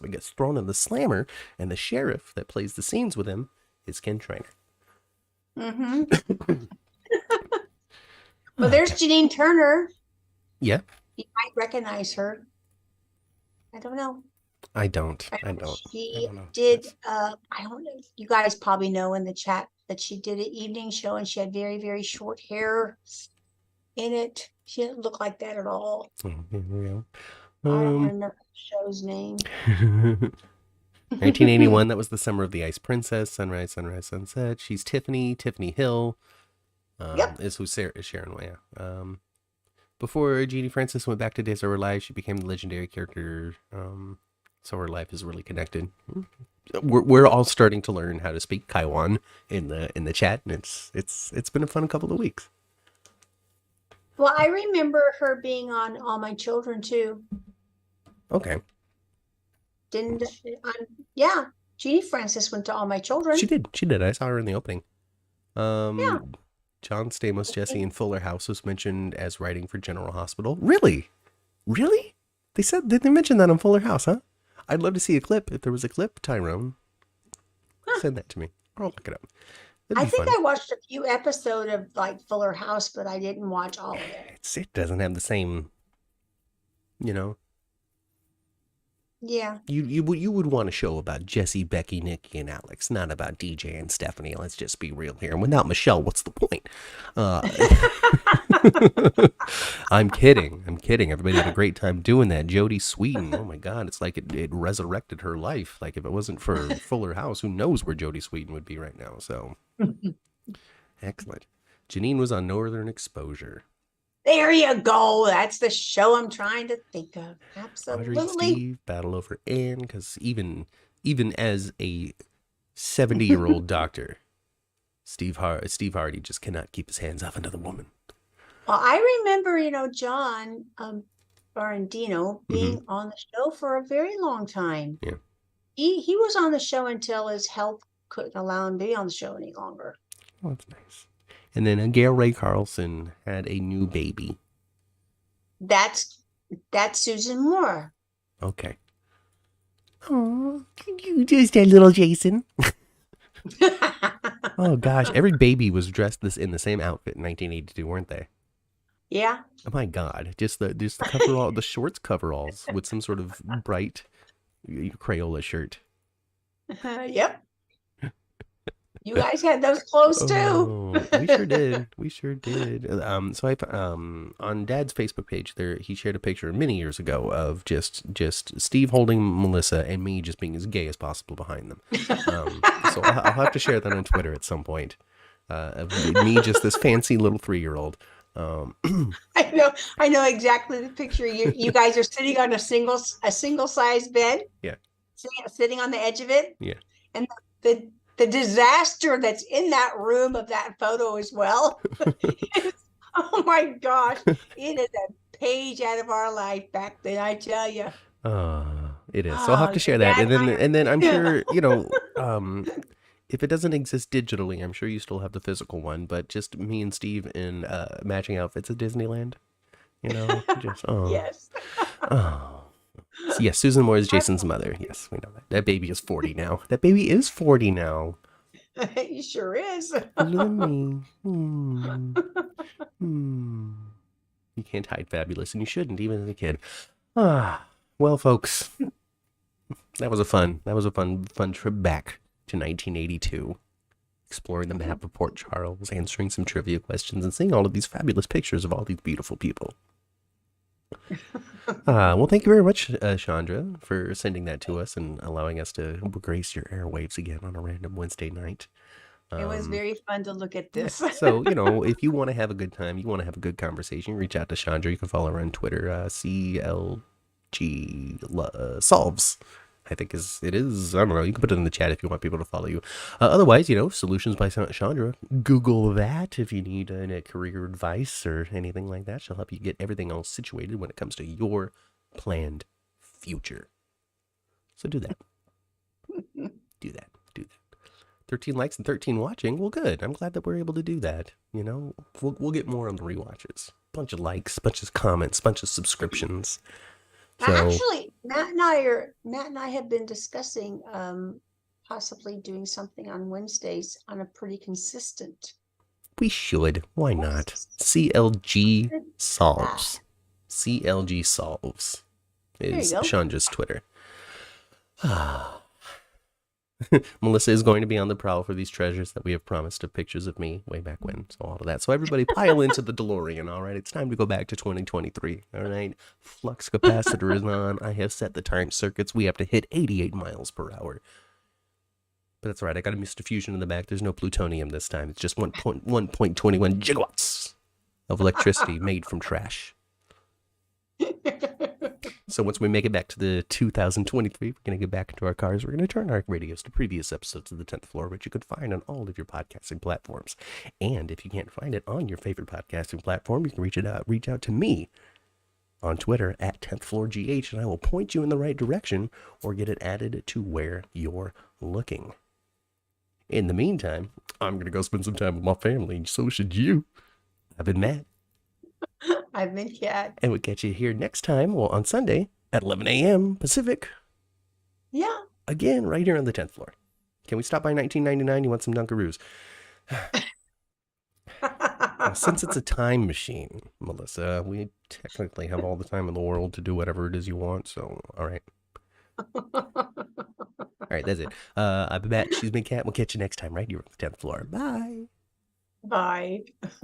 he gets thrown in the slammer, and the sheriff that plays the scenes with him is Ken Schreiner. Well, there's Janine Turner. Yeah. You might recognize her. I don't know. I don't. She did. I don't know. You guys probably know in the chat that she did an evening show and she had very, very short hair in it. She didn't look like that at all. Oh, here we go. I don't remember the show's name. 1981. That was the summer of the Ice Princess. Sunrise, Sunrise, Sunset. She's Tiffany Hill. Is who Sharon Wyatt. Before Jeannie Francis went back to Days of Her Life, she became the legendary character So her life is really connected. We're all starting to learn how to speak Kaiwan in the chat, and it's been a fun couple of weeks. Well, I remember her being on All My Children too. Okay. Yeah, Jeannie Francis went to All My Children. She did. I saw her in the opening. Yeah. John Stamos Jesse in Fuller House was mentioned as writing for General Hospital. Really? They mentioned that on Fuller House, huh? I'd love to see a clip. If there was a clip, Tyrone, send that to me. I'll look it up. I think I watched a few episodes of like Fuller House, but I didn't watch all of it. It doesn't have the same, Yeah. You would want a show about Jesse, Becky, Nikki, and Alex, not about DJ and Stephanie. Let's just be real here. And without Michelle, what's the point? I'm kidding. Everybody had a great time doing that. Jodie Sweetin. Oh my God, it's like it resurrected her life. Like if it wasn't for Fuller House, who knows where Jodie Sweetin would be right now? So excellent. Janine was on Northern Exposure. There you go. That's the show I'm trying to think of. Absolutely. Audrey, Steve, battle over Anne, because even as a 70-year-old doctor, Steve Hardy just cannot keep his hands off another woman. Well, I remember, John Barandino being on the show for a very long time. Yeah. He was on the show until his health couldn't allow him to be on the show any longer. Oh, that's nice. And then Gail Ray Carlson had a new baby. That's Susan Moore. Okay. Oh, you just a little Jason. Oh gosh, every baby was dressed in the same outfit in 1982, weren't they? Yeah. Oh my God, just the coverall, the shorts coveralls with some sort of bright Crayola shirt. Yep. You guys had those clothes too. Oh, we sure did. So I on Dad's Facebook page there, he shared a picture many years ago of just Steve holding Melissa and me just being as gay as possible behind them. So I'll have to share that on Twitter at some point. Of me, just this fancy little 3-year-old. I know exactly the picture. You guys are sitting on a single size bed. Yeah. Sitting on the edge of it. Yeah. And the disaster that's in that room of that photo as well. Oh my gosh. It is a page out of our life back then, I tell you. It is. So I'll have to share that. And then I'm sure, if it doesn't exist digitally, I'm sure you still have the physical one, but just me and Steve in matching outfits at Disneyland. Yes. Yes, Susan Moore is Jason's mother. Yes, we know that. That baby is 40 now. He sure is. You can't hide fabulous, and you shouldn't, even as a kid. Well, folks, that was a fun trip back to 1982, exploring the map of Port Charles, answering some trivia questions, and seeing all of these fabulous pictures of all these beautiful people. Well, thank you very much, Chandra, for sending that to us and allowing us to grace your airwaves again on a random Wednesday night. It was very fun to look at this. So, if you want to have a good time, you want to have a good conversation, reach out to Chandra. You can follow her on Twitter, CLG Solves. I think it is. I don't know. You can put it in the chat if you want people to follow you. Otherwise, Solutions by Chandra. Google that if you need any career advice or anything like that. She'll help you get everything else situated when it comes to your planned future. So do that. Do that. 13 likes and 13 watching. Well, good. I'm glad that we're able to do that. We'll get more on the rewatches. Bunch of likes, bunch of comments, bunch of subscriptions. So, actually, Matt and I have been discussing possibly doing something on Wednesdays on a pretty consistent. We should. Why not? CLG Solves. CLG Solves is Chandra's Twitter. Melissa is going to be on the prowl for these treasures that we have promised of pictures of me way back when. So all of that. So everybody pile into the DeLorean, all right? It's time to go back to 2023, all right? Flux capacitor is on. I have set the time circuits. We have to hit 88 miles per hour. But that's all right. I got a Mr. Fusion in the back. There's no plutonium this time. It's just 1.21 gigawatts of electricity made from trash. So once we make it back to the 2023, we're going to get back into our cars. We're going to turn our radios to previous episodes of the 10th Floor, which you could find on all of your podcasting platforms. And if you can't find it on your favorite podcasting platform, you can reach out to me on Twitter at 10th Floor GH, and I will point you in the right direction or get it added to where you're looking. In the meantime, I'm going to go spend some time with my family, and so should you. I've been Matt. I've been Kat. And we'll catch you here next time, well, on Sunday at 11 a.m. Pacific. Yeah. Again, right here on the 10th floor. Can we stop by 1999? You want some Dunkaroos? Well, since it's a time machine, Melissa, we technically have all the time in the world to do whatever it is you want, so, all right. All right, that's it. I've been Matt. She's been Kat. We'll catch you next time right here on the 10th floor. Bye. Bye.